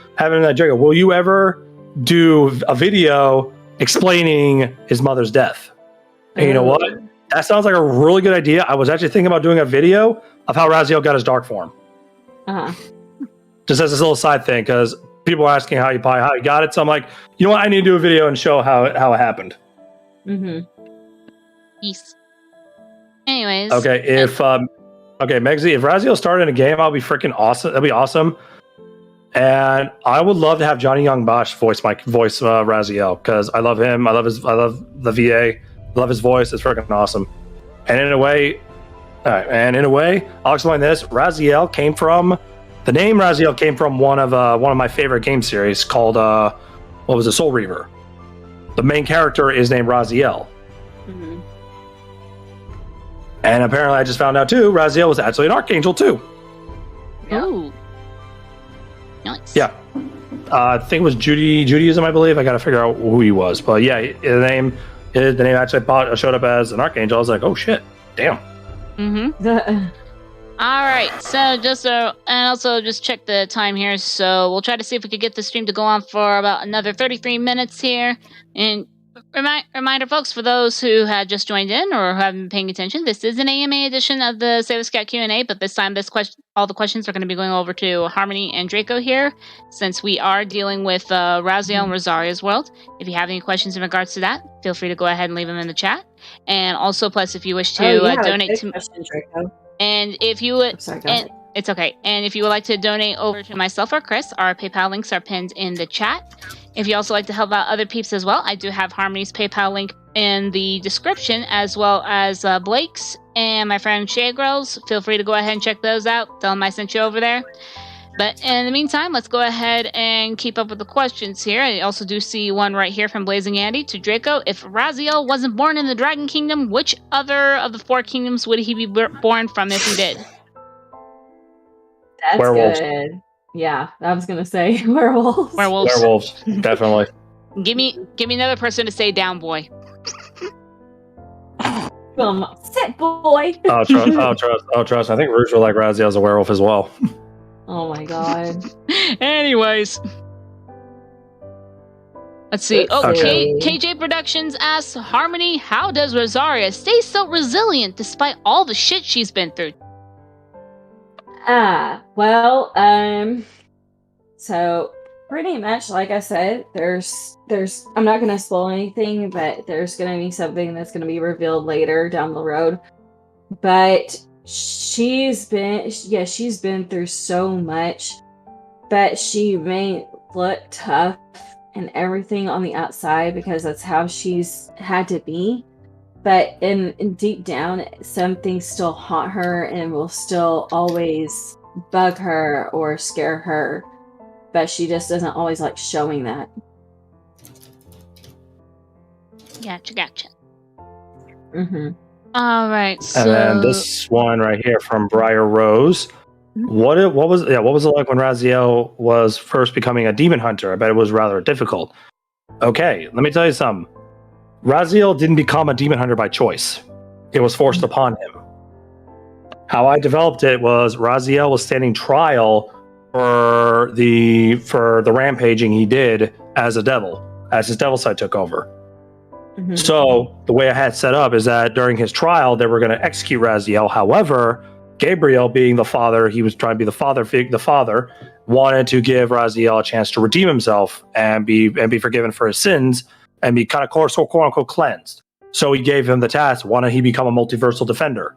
will you ever do a video explaining his mother's death? And you know what? That sounds like a really good idea. I was actually thinking about doing a video of how Raziel got his dark form. Just as this little side thing, because people are asking how he got it. So I'm like, you know what? I need to do a video and show how it happened. Peace. Anyways. Okay, Megzy, if Raziel started in a game, I'll be freaking awesome. That'd be awesome. And I would love to have Johnny Young Bosch voice Raziel, because I love him. I love the VA. I love his voice. It's freaking awesome. And in a way, I'll explain this. The name Raziel came from one of my favorite game series called Soul Reaver. The main character is named Raziel. And apparently, I just found out too, Raziel was actually an archangel too. Oh, nice. Yeah, I think it was Judaism, I believe. I got to figure out who he was, but yeah, the name actually showed up as an archangel. I was like, oh shit, damn. All right, so and also just check the time here. So we'll try to see if we could get the stream to go on for about another 33 minutes here. And reminder, folks, for those who had just joined in or who haven't been paying attention, this is an AMA edition of the Save the Scat Q&A, but this time all the questions are going to be going over to Harmony and Draco here, since we are dealing with Raziel and Rosaria's World. If you have any questions in regards to that, feel free to go ahead and leave them in the chat. And also, plus, if you wish to donate to... Question, Draco. And if you would... Sorry, it's okay. And if you would like to donate over to myself or Chris, our PayPal links are pinned in the chat. If you also like to help out other peeps as well, I do have Harmony's PayPal link in the description, as well as Blake's and my friend Shagrel's. Feel free to go ahead and check those out. Tell them I sent you over there. But in the meantime, let's go ahead and keep up with the questions here. I also do see one right here from Blazing Andy to Draco. If Raziel wasn't born in the Dragon Kingdom, which other of the 4 kingdoms would he be born from if he did? That's Werewolves. Good. Yeah, I was gonna say werewolves. Werewolves, definitely. Give me another person to say down, boy. Sit, boy. Trust. I think Rouge will like Raziel as a werewolf as well. Oh my god. Anyways. Let's see. Okay. KJ Productions asks, Harmony, how does Rosaria stay so resilient despite all the shit she's been through? So pretty much, like I said, there's I'm not gonna spoil anything, but there's gonna be something that's gonna be revealed later down the road. But she's been through so much, but she may look tough and everything on the outside because that's how she's had to be. But in deep down, some things still haunt her and will still always bug her or scare her. But she just doesn't always like showing that. Gotcha. Mm-hmm. All right. So... And then this one right here from Briar Rose. What was it like when Raziel was first becoming a demon hunter? I bet it was rather difficult. Okay, let me tell you something. Raziel didn't become a demon hunter by choice. It was forced upon him. How I developed it was Raziel was standing trial for the rampaging he did as a devil, as his devil side took over. Mm-hmm. So the way I had set up is that during his trial, they were going to execute Raziel. However, Gabriel, being the father, he was trying to be the father, wanted to give Raziel a chance to redeem himself and be forgiven for his sins and be kind of quote unquote cleansed. So he gave him the task, why don't he become a multiversal defender?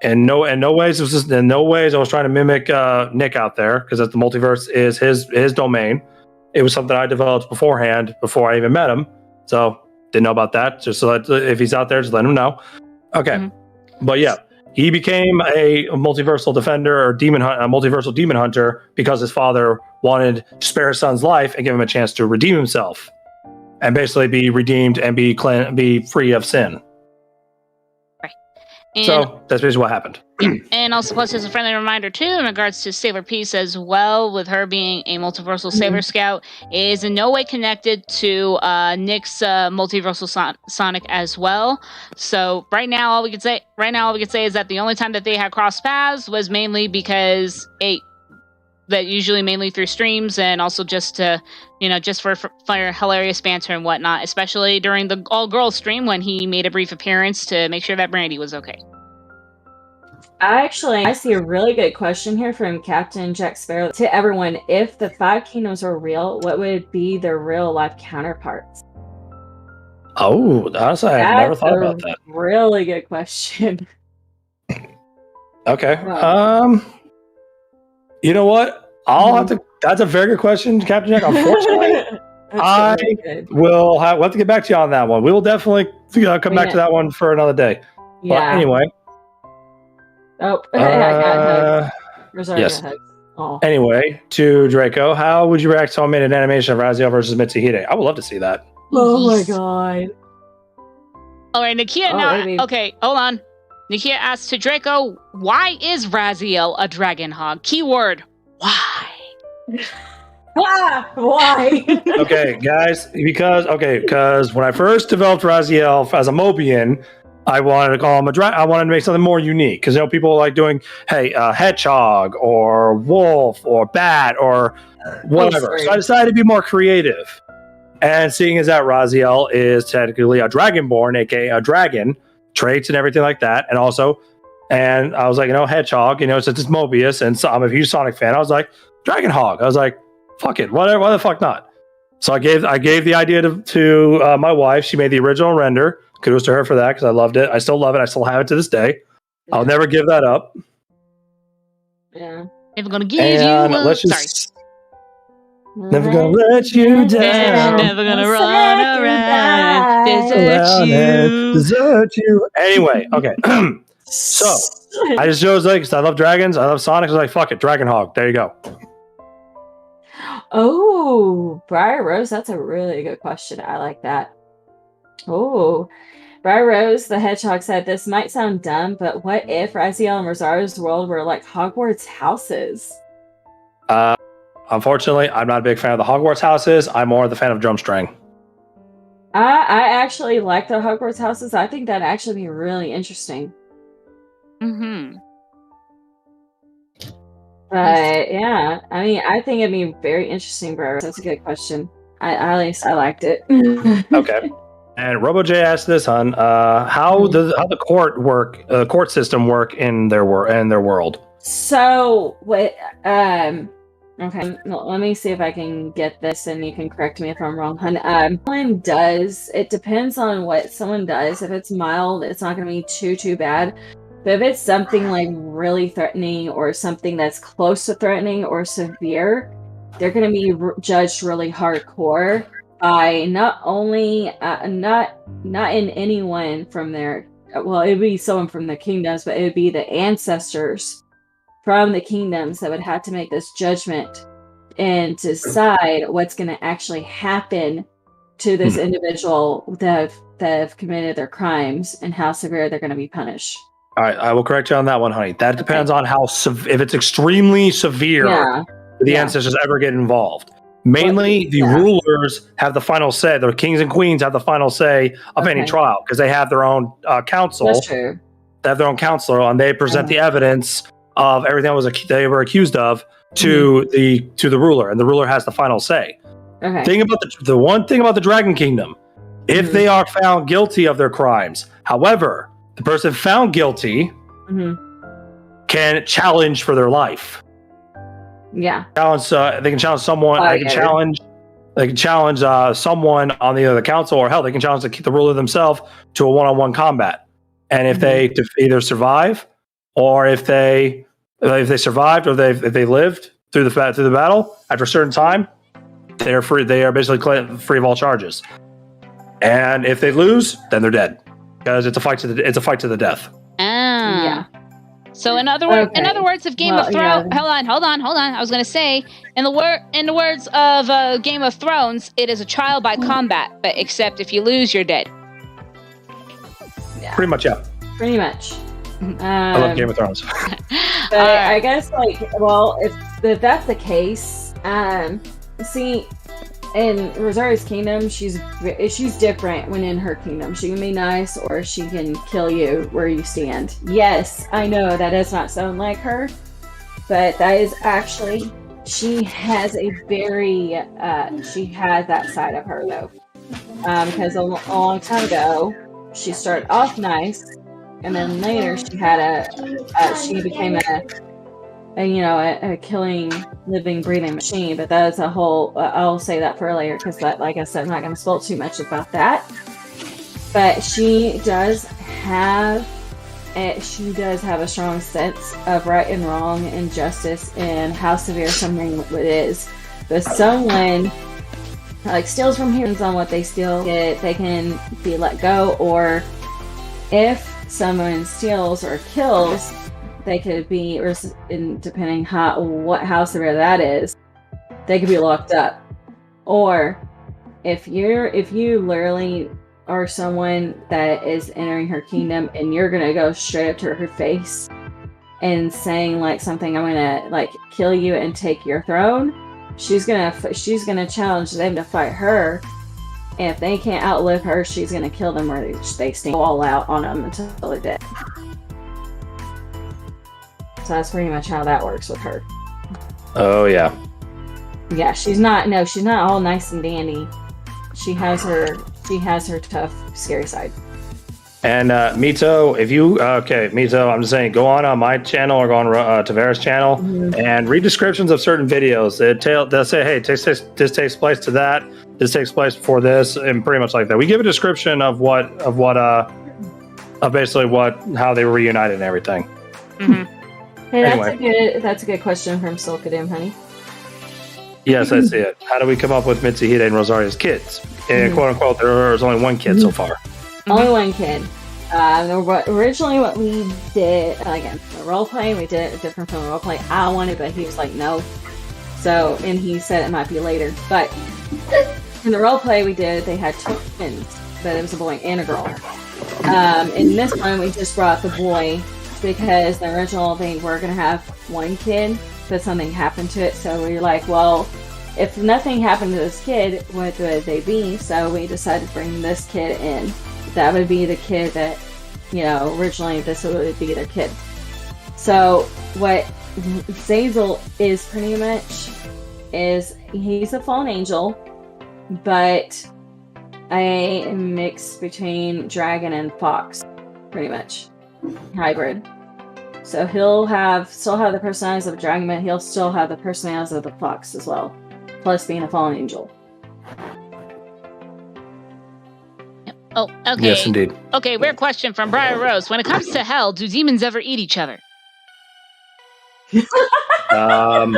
In no ways I was trying to mimic Nick out there, because the multiverse is his domain. It was something I developed beforehand, before I even met him. So didn't know about that. Just so that if he's out there, just let him know. Okay, but yeah, he became a multiversal defender or a multiversal demon hunter because his father wanted to spare his son's life and give him a chance to redeem himself, and basically be redeemed and be free of sin. And, so that's basically what happened. And also, plus, as a friendly reminder too, in regards to Sailor Peace as well, with her being a multiversal Sailor Scout, is in no way connected to Nick's multiversal Sonic as well. So right now, all we can say is that the only time that they had crossed paths was mainly because that usually mainly through streams, and also just to, just for hilarious banter and whatnot, especially during the all-girls stream when he made a brief appearance to make sure that Brandy was okay. I see a really good question here from Captain Jack Sparrow. To everyone, if the 5 kingdoms were real, what would be their real-life counterparts? Oh, honestly, I've never thought about that. Really good question. Okay. You know what? I'll have to. That's a very good question, Captain Jack. Unfortunately, we'll have to get back to you on that one. We will definitely come back to that one for another day. Yeah. But anyway. Oh, Rosaria yes. hugs. Oh. Anyway, to Draco, how would you react to someone made an animation of Raziel versus Mitsuhide? I would love to see that. Oh my god. All right, Nakia. Okay, hold on. Nakia asks to Draco, why is Raziel a dragon hog? Keyword, why? Why? Okay, guys, because when I first developed Raziel as a Mobian, I wanted to call him I wanted to make something more unique, because people like doing, hedgehog or wolf or bat or whatever. So I decided to be more creative. And seeing as that Raziel is technically a dragonborn, aka a dragon, traits and everything like that, and I was like, hedgehog, since it's Mobius, and so I'm a huge Sonic fan, I was like, dragon hog. I was like, fuck it, whatever, why the fuck not? So I gave the idea to my wife. She made the original render. Kudos to her for that, because I loved it. I still love it. I still have it to this day. Yeah. I'll never give that up. Yeah. Never gonna give you up. Never gonna let you down. Never gonna run around. Desert you. Anyway, okay. So I just chose because I love dragons. I love Sonic. I was like, fuck it, Dragon Hog. There you go. Oh, Briar Rose, that's a really good question. I like that. Oh, Briar Rose, the hedgehog, said, this might sound dumb, but what if Raziel and Rosaria's World were like Hogwarts houses? Unfortunately, I'm not a big fan of the Hogwarts houses. I'm more the fan of Drumstring. I actually like the Hogwarts houses. I think that'd actually be really interesting. Mm-hmm. But yeah, I mean, I think it'd be very interesting, bro. That's a good question. At least I liked it. Okay. And RoboJ asked this, hon, how the court system work in their world? So what? Okay, let me see if I can get this, and you can correct me if I'm wrong, hon. It depends on what someone does. If it's mild, it's not going to be too bad. But if it's something like really threatening, or something that's close to threatening or severe, they're going to be judged really hardcore by not only not in anyone from their, well, it would be someone from the kingdoms, but it would be the ancestors from the kingdoms that would have to make this judgment and decide what's going to actually happen to this individual that have committed their crimes and how severe they're going to be punished. All right, I will correct you on that one, honey. That depends on how if it's extremely severe, the ancestors ever get involved. Mainly, the rulers have the final say. The kings and queens have the final say of any trial, because they have their own council. That's true. They have their own counselor, and they present the evidence of everything they were accused of to the ruler, and the ruler has the final say. Okay. Think about the one thing about the Dragon Kingdom: if they are found guilty of their crimes, however, the person found guilty can challenge for their life. Yeah. They can challenge someone. They can challenge someone on the council, or hell, they can challenge the ruler themselves to a one-on-one combat. And if they either survive, or if they survived, or if they lived through the battle after a certain time, they are free. They are basically free of all charges. And if they lose, then they're dead, because it's a fight to the death. Ah. Yeah. So in other words of Game of Thrones, hold on. I was going to say, in the words of Game of Thrones, it is a trial by combat, but except if you lose, you're dead. Yeah. Pretty much, yeah. Pretty much. I love Game of Thrones. But I guess, if that's the case, see, in Rosaria's kingdom, she's different when in her kingdom. She can be nice, or she can kill you where you stand. Yes, I know that does not sound like her, but that is actually, she has a very, she has that side of her though. Because a long time ago, she started off nice, and then later she became a killing, living, breathing machine. But that's a whole, I'll say that for later, because that, like I said, I'm not going to spoil too much about that. But she does have a strong sense of right and wrong and justice and how severe something it is. But someone steals from humans on what they steal, they can be let go, or if someone steals or kills, they could be, or depending how severe that is, they could be locked up. Or if you literally are someone that is entering her kingdom and you're gonna go straight up to her face and saying something, I'm gonna kill you and take your throne, she's gonna challenge them to fight her. And if they can't outlive her, she's gonna kill them, or they stand all out on them until they're dead. So that's pretty much how that works with her. Oh yeah. Yeah, she's not all nice and dandy. She has her tough, scary side. And Mito, Mito, I'm just saying, go on my channel or go on Tavera's channel and read descriptions of certain videos. They'll say, hey, this takes place to that. This takes place before this, and pretty much like that. We give a description of basically how they were reunited and everything. Mm-hmm. Hey, anyway. that's a good question from Silkadum, honey. Yes, I see it. How do we come up with Mitsuhide and Rosaria's kids? And quote unquote, there's only one kid so far. Only one kid. Originally, what we did, again, the role play, we did it different from the role play I wanted, but he was like, no. So, and he said it might be later. But in the role play we did, they had twins, but it was a boy and a girl. In this one, we just brought the boy because the original they were going to have one kid, but something happened to it. So we were like, well, if nothing happened to this kid, what would they be? So we decided to bring this kid in. That would be the kid that, originally this would be their kid. So what Raziel is pretty much is he's a fallen angel, but a mix between dragon and fox, pretty much. Hybrid. So he'll still have the personalities of a dragon, but he'll still have the personalities of the fox as well. Plus being a fallen angel. Oh, okay. Yes, indeed. Okay, weird question from Briar Rose. When it comes to hell, do demons ever eat each other? And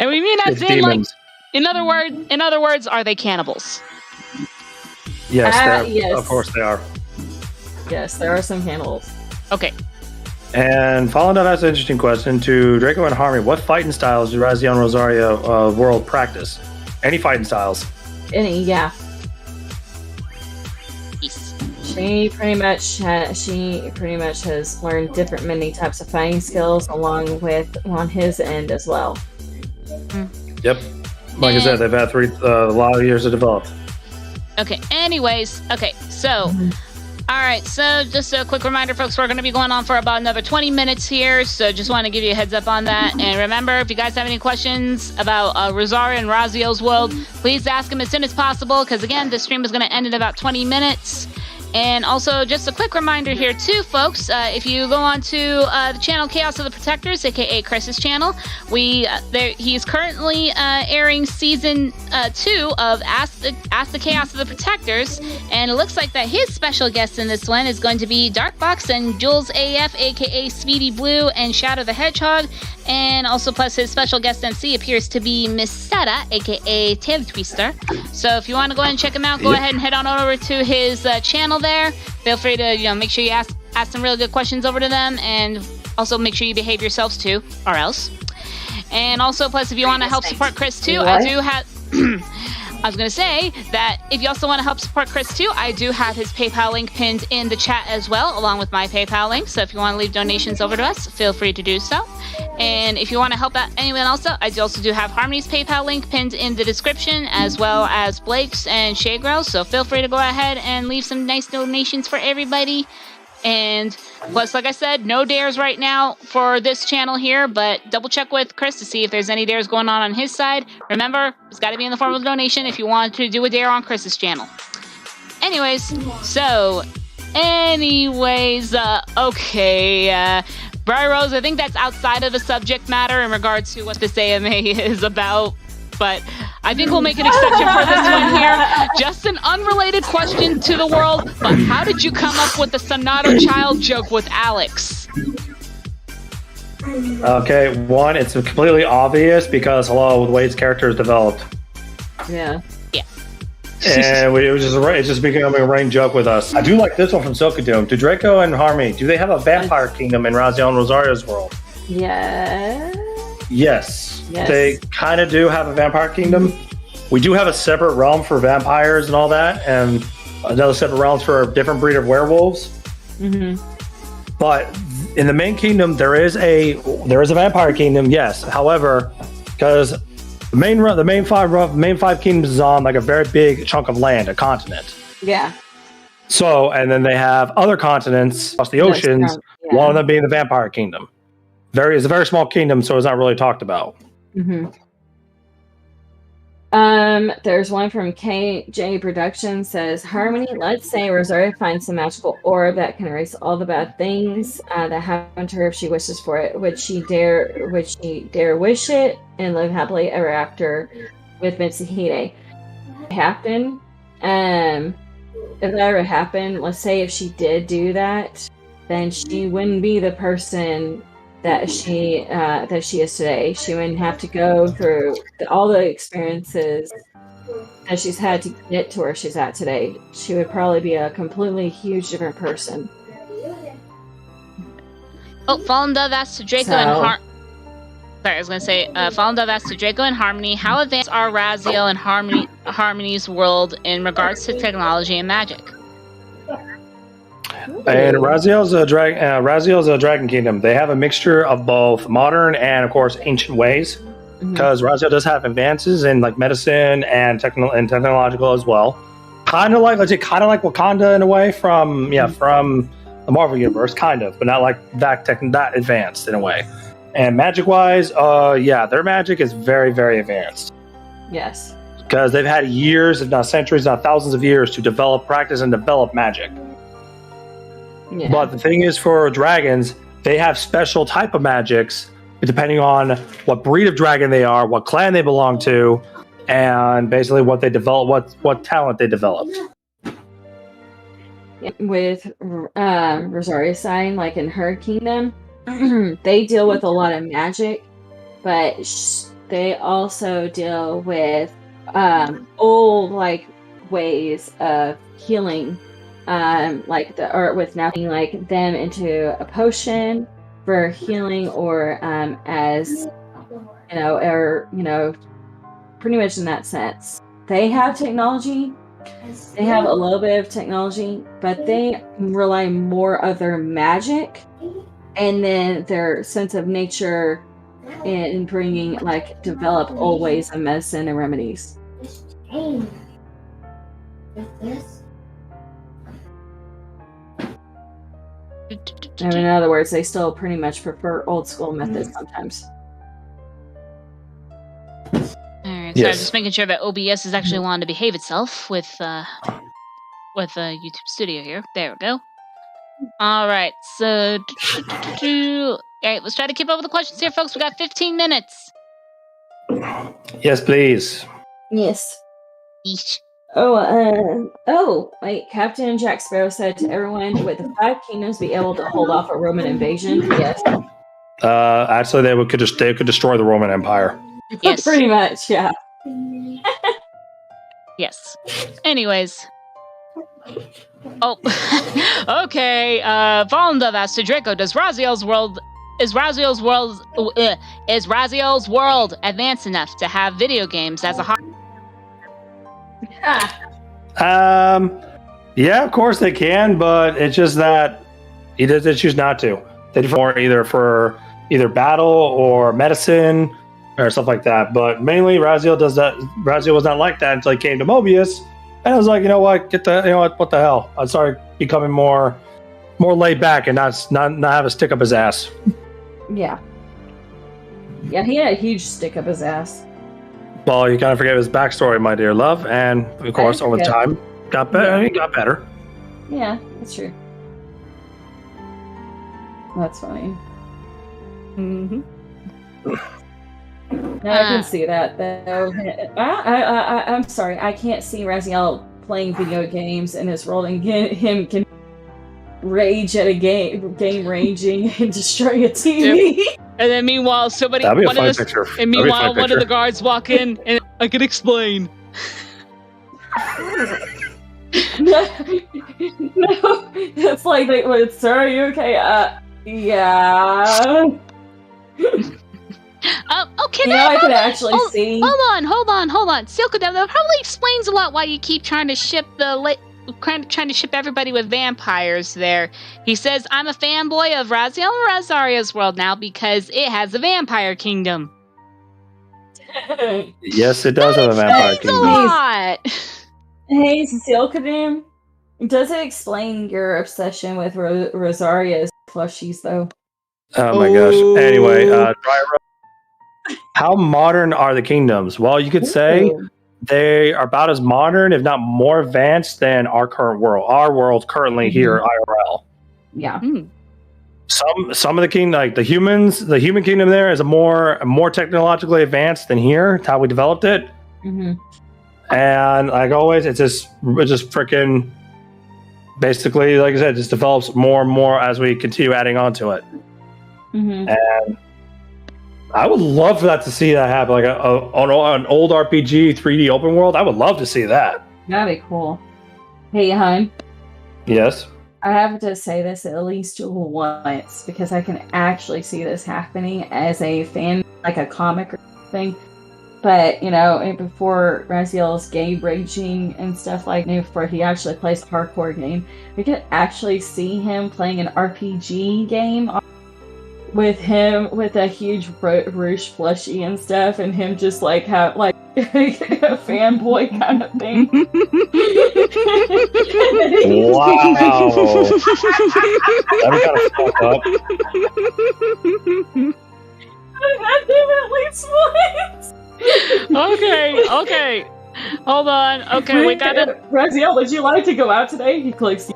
we mean as in demons. In other words, are they cannibals? Yes, yes. Of course they are. Yes, there are some cannibals. Okay. And following up, that's an interesting question to Draco and Harmony. What fighting styles do Raziels and Rosaria World practice? Any fighting styles? Any, yeah. Peace. She pretty much has learned many types of fighting skills along with on his end as well. Yep. Like I said, they've had a lot of years to develop. Okay. Anyways, okay. So, all right. So, just a quick reminder, folks, we're going to be going on for about another 20 minutes here. So, just want to give you a heads up on that. And remember, if you guys have any questions about Rosaria and Raziels World, please ask them as soon as possible. Because again, this stream is going to end in about 20 minutes. And also, just a quick reminder here too, folks. If you go on to the channel Chaos of the Protectors, aka Chris's channel, he's currently airing season 2 of Ask the Chaos of the Protectors, and it looks like that his special guest in this one is going to be Darkbox and Jules AF, aka Speedy Blue, and Shadow the Hedgehog, and also plus his special guest MC appears to be Miss Seta, aka Tail Twister. So if you want to go ahead and check him out, go ahead and head on over to his channel there. Feel free to make sure you ask some really good questions over to them, and also make sure you behave yourselves too, or else. And also, plus, if you want to help support Chris too, I do have. I was going to say that if you also want to help support Chris too, I do have his PayPal link pinned in the chat as well, along with my PayPal link. So if you want to leave donations over to us, feel free to do so. And if you want to help out anyone else out, I also do have Harmony's PayPal link pinned in the description, as well as Blake's and Shagrel's. So feel free to go ahead and leave some nice donations for everybody. And plus, like I said, no dares right now for this channel here, but double check with Chris to see if there's any dares going on his side. Remember, it's got to be in the form of a donation if you want to do a dare on Chris's channel. Okay, Briar Rose, I think that's outside of the subject matter in regards to what this AMA is about, but I think we'll make an exception for this one here. Just an unrelated question to the world, but how did you come up with the Sonato child joke with Alex? Okay, one, it's completely obvious because, with Wade's character is developed. Yeah. And it's just becoming a running joke with us. I do like this one from Silkadoom. Do Draco and Harmony, do they have a vampire kingdom in Raziel and Rosaria's world? Yeah. Yes. They kind of do have a vampire kingdom. We do have a separate realm for vampires and all that, and another separate realms for a different breed of werewolves. Mm-hmm. But in the main kingdom, there is a vampire kingdom. Yes. However, because the main five kingdoms is on like a very big chunk of land, a continent. Yeah. So, and then they have other continents across the oceans. One of them being the vampire kingdom. It's a very small kingdom, so it's not really talked about. Mm-hmm. There's one from KJ Productions says, Harmony, let's say Rosaria finds some magical orb that can erase all the bad things that happened to her if she wishes for it. Would she dare wish it and live happily ever after with Mitsuhide? Happen. If that ever happened, let's say if she did do that, then she wouldn't be the person that she is today. She wouldn't have to go through all the experiences that she's had to get to where she's at today. She would probably be a completely huge different person. Oh, Fallen Dove asked to Draco and Fallen Dove asked to Draco and Harmony, how advanced are Raziel and Harmony's world in regards to technology and magic? And Raziel's a dragon kingdom. They have a mixture of both modern and, of course, ancient ways. Because Raziel does have advances in like medicine and technological as well. Kind of like Wakanda in a way from the Marvel universe, kind of, but not like that advanced in a way. And magic wise, their magic is very, very advanced. Yes. Because they've had years, if not centuries, not thousands of years to practice and develop magic. Yeah. But the thing is, for dragons, they have special type of magics depending on what breed of dragon they are, what clan they belong to, and basically what they develop, what talent they developed. With Rosaria's side, like in her kingdom, they deal with a lot of magic, but they also deal with old ways of healing. With nothing like them into a potion for healing, or pretty much in that sense. They have technology. They have a little bit of technology, but they rely more of their magic and then their sense of nature in bringing develop old ways of medicine and remedies. In other words, they still pretty much prefer old school methods sometimes. Alright, so I'm just making sure that OBS is actually wanting to behave itself with with YouTube Studio here. There we go. All right, so all right, let's try to keep up with the questions here, folks. We got 15 minutes. Yes, please. Yes. Eesh. Wait, Captain Jack Sparrow said to everyone, would the 5 kingdoms be able to hold off a Roman invasion? Yes. Actually, they could destroy the Roman Empire. Yes. Pretty much, yeah. Yes. Anyways. Oh, okay. Fallen Dove asked to Draco, is Raziels World advanced enough to have video games as a hobby? Yeah, of course they can, but it's just that they choose not to. They do for either battle or medicine or stuff like that. But mainly Raziel does that. Raziel was not like that until he came to Mobius. And I was like, you know what? What the hell? I started becoming more laid back and not have a stick up his ass. Yeah. Yeah, he had a huge stick up his ass. Well, you kind of forget his backstory, my dear love, and of course, over time, got better. Yeah. He got better. Yeah, that's true. That's funny. Mm-hmm. No, I can see that though. I'm sorry, I can't see Raziel playing video games in this world and him can rage at a game raging and destroy a TV. Yep. And then meanwhile, That'd be a fun picture. And meanwhile, one of the guards walk in and I can explain. No, it's like sir, are you okay? Yeah. Okay, I could actually see. Hold on. Silka, that probably explains a lot why you keep trying to ship everybody with vampires there. He says, I'm a fanboy of Raziel and Rosaria's World now because it has a vampire kingdom. Yes, it does have a vampire kingdom. A lot. Hey, Silkadam, does it explain your obsession with Rosaria's plushies, though? Oh my gosh. Anyway, how modern are the kingdoms? Well, you could say they are about as modern, if not more advanced, than our current world. Our world currently here, IRL. Yeah. Some of the kingdom, like the human kingdom, there is more technologically advanced than here. It's how we developed it. Mm-hmm. And like always, it's just freaking basically, like I said, it just develops more and more as we continue adding on to it. Mm-hmm. And I would love for that to see that happen, like an old RPG 3D open world. I would love to see that. That'd be cool. Hey, hon. Yes. I have to say this at least once because I can actually see this happening as a fan, like a comic or thing. But before Raziel's game raging and stuff before he actually plays a hardcore game, we could actually see him playing an RPG game with a huge Rouge plushie and stuff, and him just have a fanboy kind of thing. Wow, that kind of fucked up. I did at least once. Okay. Hold on. Okay, we gotta. Raziel, would you like to go out today? He clicks.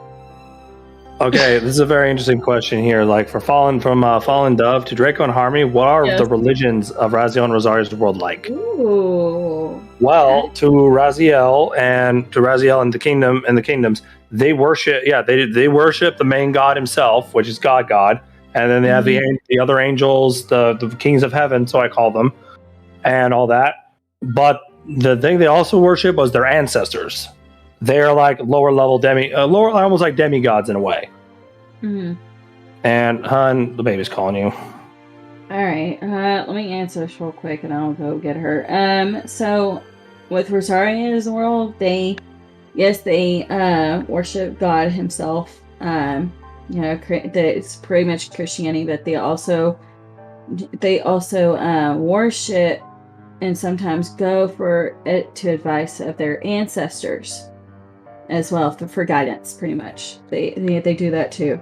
Okay, this is a very interesting question here. Like Fallen Dove to Draco and Harmony, what are the religions of Raziel and Rosaria's World like? Ooh. Well, to Raziel and the kingdoms, they worship. Yeah, they worship the main god himself, which is God, and then they have the other angels, the kings of heaven, so I call them, and all that. But the thing they also worship was their ancestors. They're like lower level almost like demigods in a way. Mm-hmm. And hun, the baby's calling you. All right, let me answer this real quick, and I'll go get her. So with Rosaria's World, they worship God himself. It's pretty much Christianity, but they also worship and sometimes go for it to advice of their ancestors as well for guidance. Pretty much, they do that too.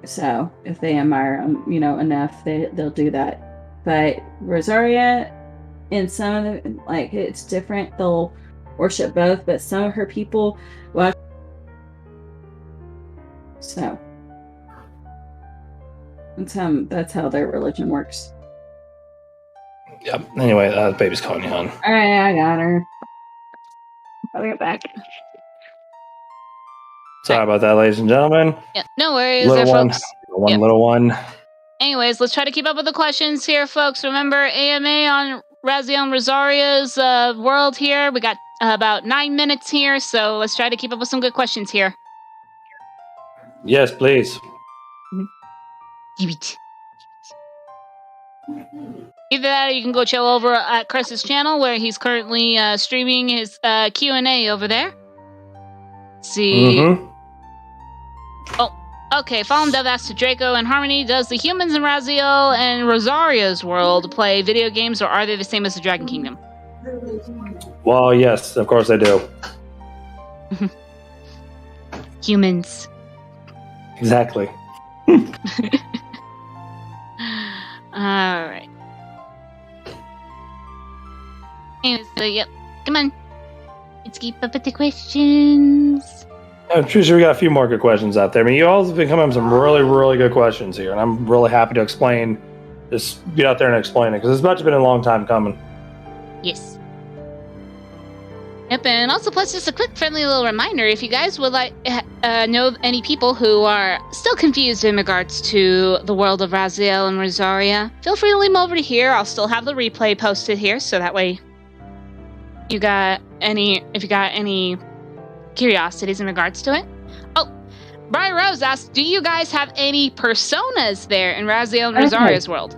So if they admire them, enough, they'll do that. But Rosaria, in some of the it's different. They'll worship both, but some of her people will That's how their religion works. Yep. Anyway, the baby's calling you, hon. All right, I got her. I'll get back. Sorry about that, ladies and gentlemen. Yeah, no worries Little there, one. folks. One little one. Anyways, let's try to keep up with the questions here, folks. Remember, AMA on Raziel and Rosaria's world here. We got about 9 minutes here, so let's try to keep up with some good questions here. Yes, please. Either that or you can go chill over at Chris's channel where he's currently streaming his Q&A over there. Let's see. Oh, okay. Fallen Dove asks to Draco and Harmony, does the humans in Raziel and Rosaria's world play video games, or are they the same as the Dragon Kingdom? Well, yes, of course they do. Humans. Exactly. Alright. So, yep. Come on. Let's keep up with the questions. I'm pretty sure we got a few more good questions out there. I mean, you all have been coming up with some really, really good questions here, and I'm really happy to explain. Just get out there and explain it, because it's about to been a long time coming. Yes. Yep, and also plus just a quick friendly little reminder, if you guys would like know any people who are still confused in regards to the world of Raziel and Rosaria, feel free to leave them over to here. I'll still have the replay posted here, so that way if you got any curiosities in regards to it. Oh, Brian Rose asked, do you guys have any personas there in Raziel and Rosaria's world?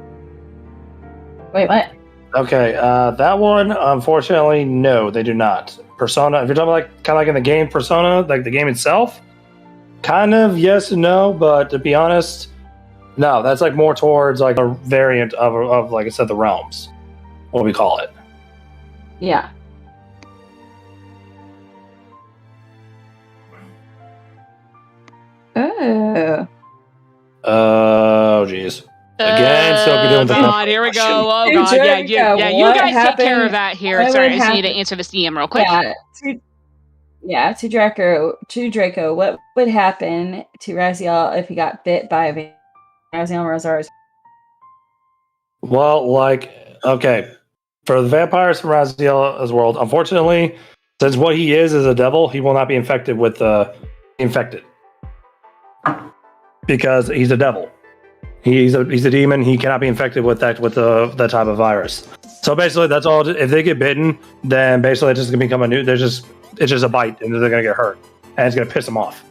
Wait, what? Okay, that one, unfortunately, no, they do not. Persona, if you're talking like kind of like in the game Persona, like the game itself, kind of yes and no, but to be honest, no, that's like more towards like a variant of like I said, the realms, what we call it. Yeah. Oh, jeez. Again, so doing the God, here we go. Oh God, yeah, you guys take care of that here. Sorry, I just need to answer this DM real quick. To Draco, what would happen to Raziel if he got bit by a Raziel and Rosaria's? Well, like, okay, for the vampires from Raziel's world, unfortunately, since what he is a devil, he will not be infected with infected because he's a devil. He's a demon. He cannot be infected with that type of virus. So basically, that's all. If they get bitten, then basically it's just gonna become it's just a bite, and they're gonna get hurt, and it's gonna piss them off.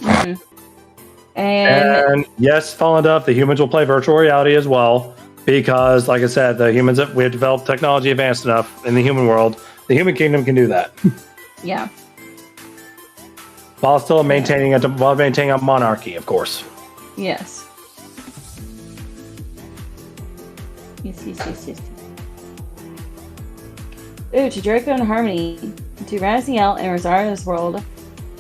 Mm-hmm. And yes, Fallen Dove, the humans will play virtual reality as well, because, like I said, we have developed technology advanced enough in the human world. The human kingdom can do that. Yeah. While still maintaining a monarchy, of course. Yes. Yes. Ooh, to Draco and Harmony, to Raziel and Rosaria's world,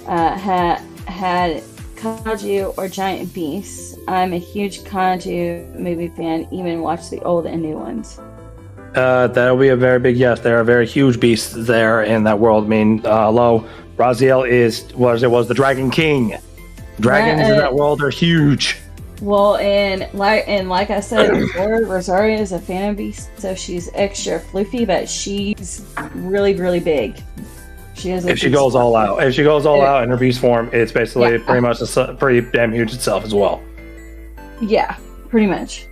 had kaiju or giant beasts. I'm a huge kaiju movie fan, even watch the old and new ones. That'll be a very big yes. There are very huge beasts there in that world. I mean, hello, Raziel was the Dragon King. Dragons in that world are huge. Well, and like I said before, Rosaria is a phantom beast, so she's extra floofy, but she's really, really big. If she goes all out in her beast form, it's basically pretty much pretty damn huge itself as well. Yeah, pretty much.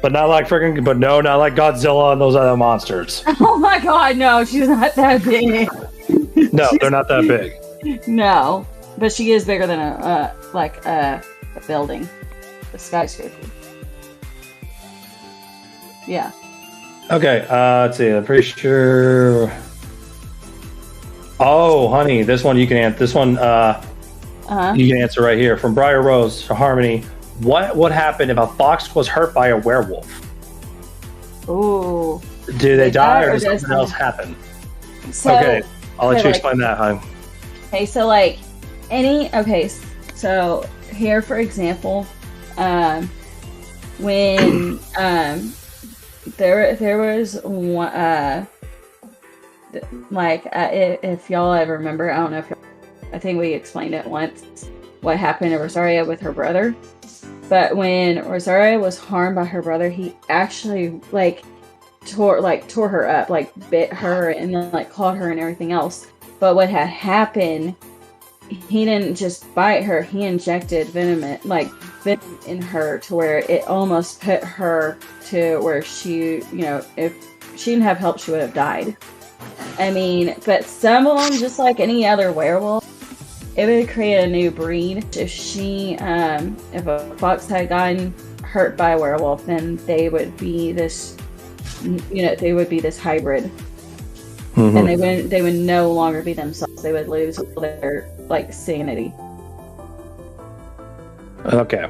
But not like not like Godzilla and those other monsters. Oh my God, no, she's not that big. No, they're not that big. No, but she is bigger than a building. A skyscraper. Yeah. Okay, let's see. I'm pretty sure. Oh, honey, this one you can answer. This one, you can answer right here from Briar Rose to Harmony. What would happen if a fox was hurt by a werewolf? Ooh. Do they die, or does something else happen? So, okay, I'll let you explain that, hon. Okay, so so here, for example. When there was one, if y'all ever remember, I don't know if I think we explained it once, what happened to Rosaria with her brother. But when Rosaria was harmed by her brother, he actually tore her up, bit her and then clawed her and everything else. But what had happened, he didn't just bite her, he injected venom in her to where it almost put her to where she, if she didn't have help, she would have died. I mean, but some of them, just like any other werewolf, it would create a new breed. If a fox had gotten hurt by a werewolf, then they would be this, hybrid. Mm-hmm. And they would no longer be themselves. They would lose all their, sanity. Okay.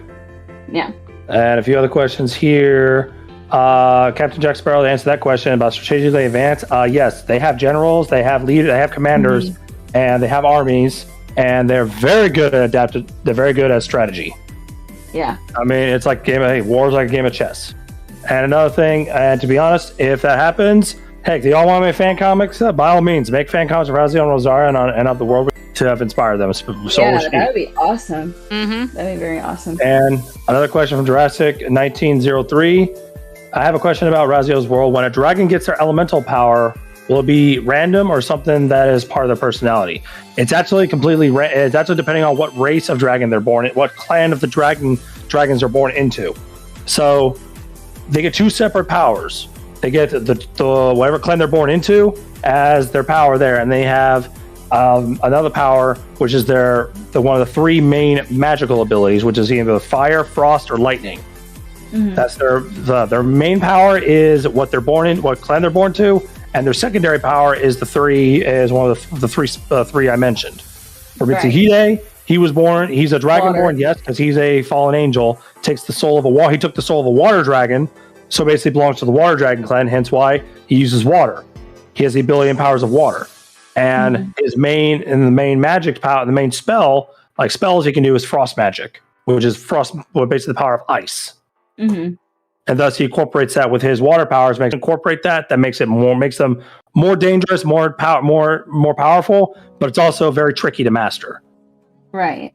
Yeah. And a few other questions here. Captain Jack Sparrow, to answer that question about strategically advanced, yes, they have generals, they have leaders, they have commanders, and they have armies, and they're very good at adapted. They're very good at strategy. Yeah. I mean, it's like war's like a game of chess. And another thing, and to be honest, if that happens, heck, do y'all want to make fan comics? By all means, make fan comics of Raziel and Rosaria and of the world to have inspired them. Yeah, that would be awesome. Mm-hmm. That'd be very awesome. And another question from Jurassic 1903. I have a question about Raziels World. When a dragon gets their elemental power, will it be random or something that is part of their personality? It's actually completely it's actually depending on what race of dragon they're born in, what clan of the dragons are born into. So they get two separate powers. They get the whatever clan they're born into as their power there, and they have another power which is the one of the three main magical abilities, which is either fire, frost, or lightning. Mm-hmm. That's their main power is what they're born in, what clan they're born to, and their secondary power is one of the three I mentioned. For Mitsuhide, he's a dragonborn, yes, because he's a fallen angel. He took the soul of a water dragon, so basically belongs to the water dragon clan. Hence why he uses water. He has the ability and powers of water, and his main magic power, the main spell, like spells he can do, is frost magic, which is basically the power of ice. Mm-hmm. And thus he incorporates that with his water powers. That makes them more dangerous, more powerful, but it's also very tricky to master. Right.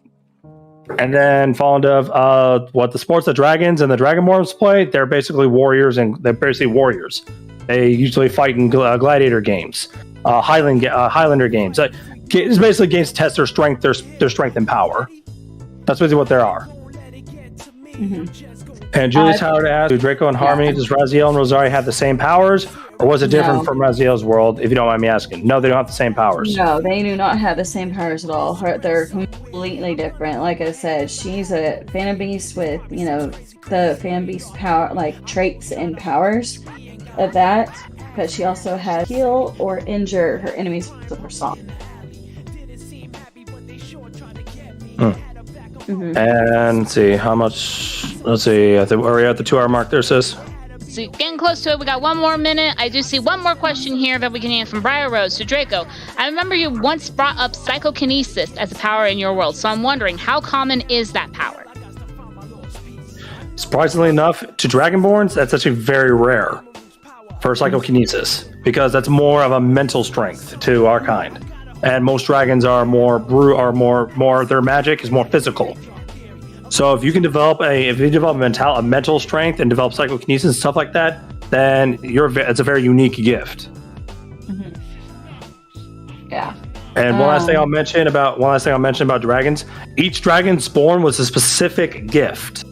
And then falling to what the sports the dragons and the dragonborns play, they're basically warriors, and they're basically warriors. They usually fight in gladiator games, Highlander games. It's basically games to test their strength, their strength and power. That's basically what they are. Mm-hmm. And Julius Howard asked, do Draco and Harmony, does Raziel and Rosaria have the same powers? Or was it different from Raziel's World, if you don't mind me asking? No, they don't have the same powers. No, they do not have the same powers at all. They're completely different. Like I said, she's a phantom beast with, the phantom beast power, traits and powers of that. But she also has heal or injure her enemies with her song. Mm-hmm. And let's see how much. Let's see. I think we're at the 2-hour mark there, sis. So getting close to it. We got 1 more minute. I do see one more question here that we can answer from Briar Rose. So Draco, I remember you once brought up psychokinesis as a power in your world. So I'm wondering, how common is that power? Surprisingly enough, to Dragonborns, that's actually very rare for psychokinesis, because that's more of a mental strength to our kind. And most dragons are more their magic is more physical. So if you can develop a mental strength and develop psychokinesis and stuff like that, then it's a very unique gift. Mm-hmm. Yeah. And one last thing I'll mention about dragons. Each dragon spawn was a specific gift.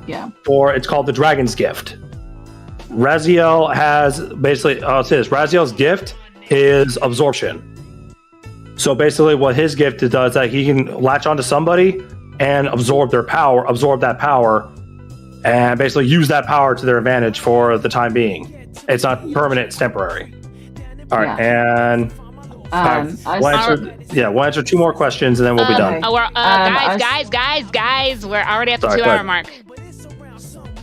Yeah. It's called the dragon's gift. Raziel has basically Raziel's gift is absorption. So basically what his gift does is that he can latch onto somebody and absorb that power, and basically use that power to their advantage for the time being. It's not permanent, it's temporary. All right, and we'll answer 2 more questions and then we'll be done. Guys, we're already at the 2-hour mark.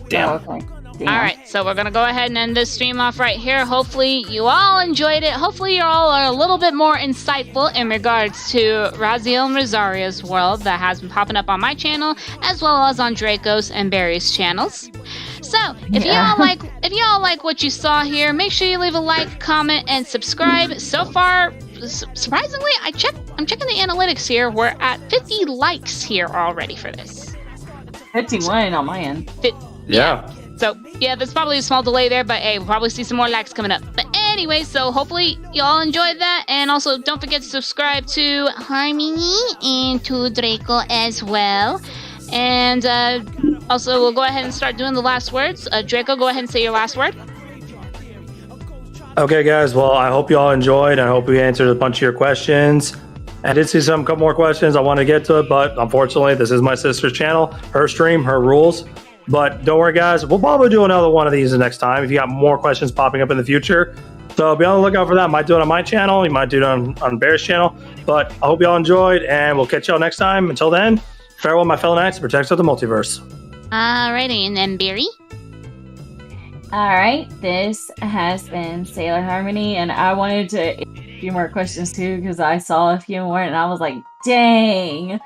Damn. Oh, okay. All right, so we're going to go ahead and end this stream off right here. Hopefully you all enjoyed it. Hopefully you all are a little bit more insightful in regards to Raziel and Rosaria's World that has been popping up on my channel, as well as on Draco's and Barry's channels. So if y'all like what you saw here, make sure you leave a like, comment, and subscribe. So far, surprisingly, I'm checking the analytics here. We're at 50 likes here already for this. 51 on my end. Yeah. So, yeah, there's probably a small delay there, but hey, we'll probably see some more likes coming up. But anyway, so hopefully y'all enjoyed that. And also, don't forget to subscribe to Harmony and to Draco as well. And also, we'll go ahead and start doing the last words. Draco, go ahead and say your last word. Okay, guys. Well, I hope you all enjoyed. I hope we answered a bunch of your questions. I did see couple more questions. I wanted to get to it, but unfortunately, this is my sister's channel, her stream, her rules. But don't worry, guys. We'll probably do another one of these the next time if you got more questions popping up in the future. So be on the lookout for that. Might do it on my channel. You might do it on Bear's channel. But I hope you all enjoyed, and we'll catch y'all next time. Until then, farewell, my fellow knights and protectors of the multiverse. Alrighty, and then Barry. All right, this has been Sailor Harmony, and I wanted to a few more questions too because I saw a few more and I was like, dang.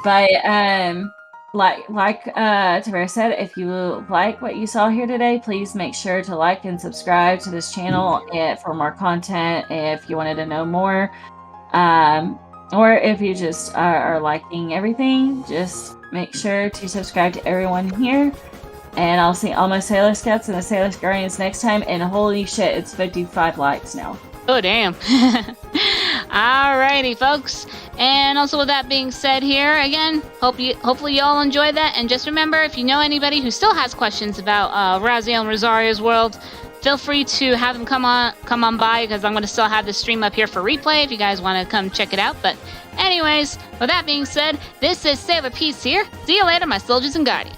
But like Tavera said, if you like what you saw here today, please make sure to like and subscribe to this channel for more content. If you wanted to know more, or if you just are liking everything, just make sure to subscribe to everyone here. And I'll see all my Sailor Scouts and the Sailor Guardians next time. And holy shit, it's 55 likes now. Oh, damn. Alrighty, folks. And also with that being said here, again, hopefully y'all enjoyed that. And just remember, if you know anybody who still has questions about Raziel and Rosaria's World, feel free to have them come on by, because I'm going to still have this stream up here for replay if you guys want to come check it out. But anyways, with that being said, this is Sailor Peace here. See you later, my soldiers and guardians.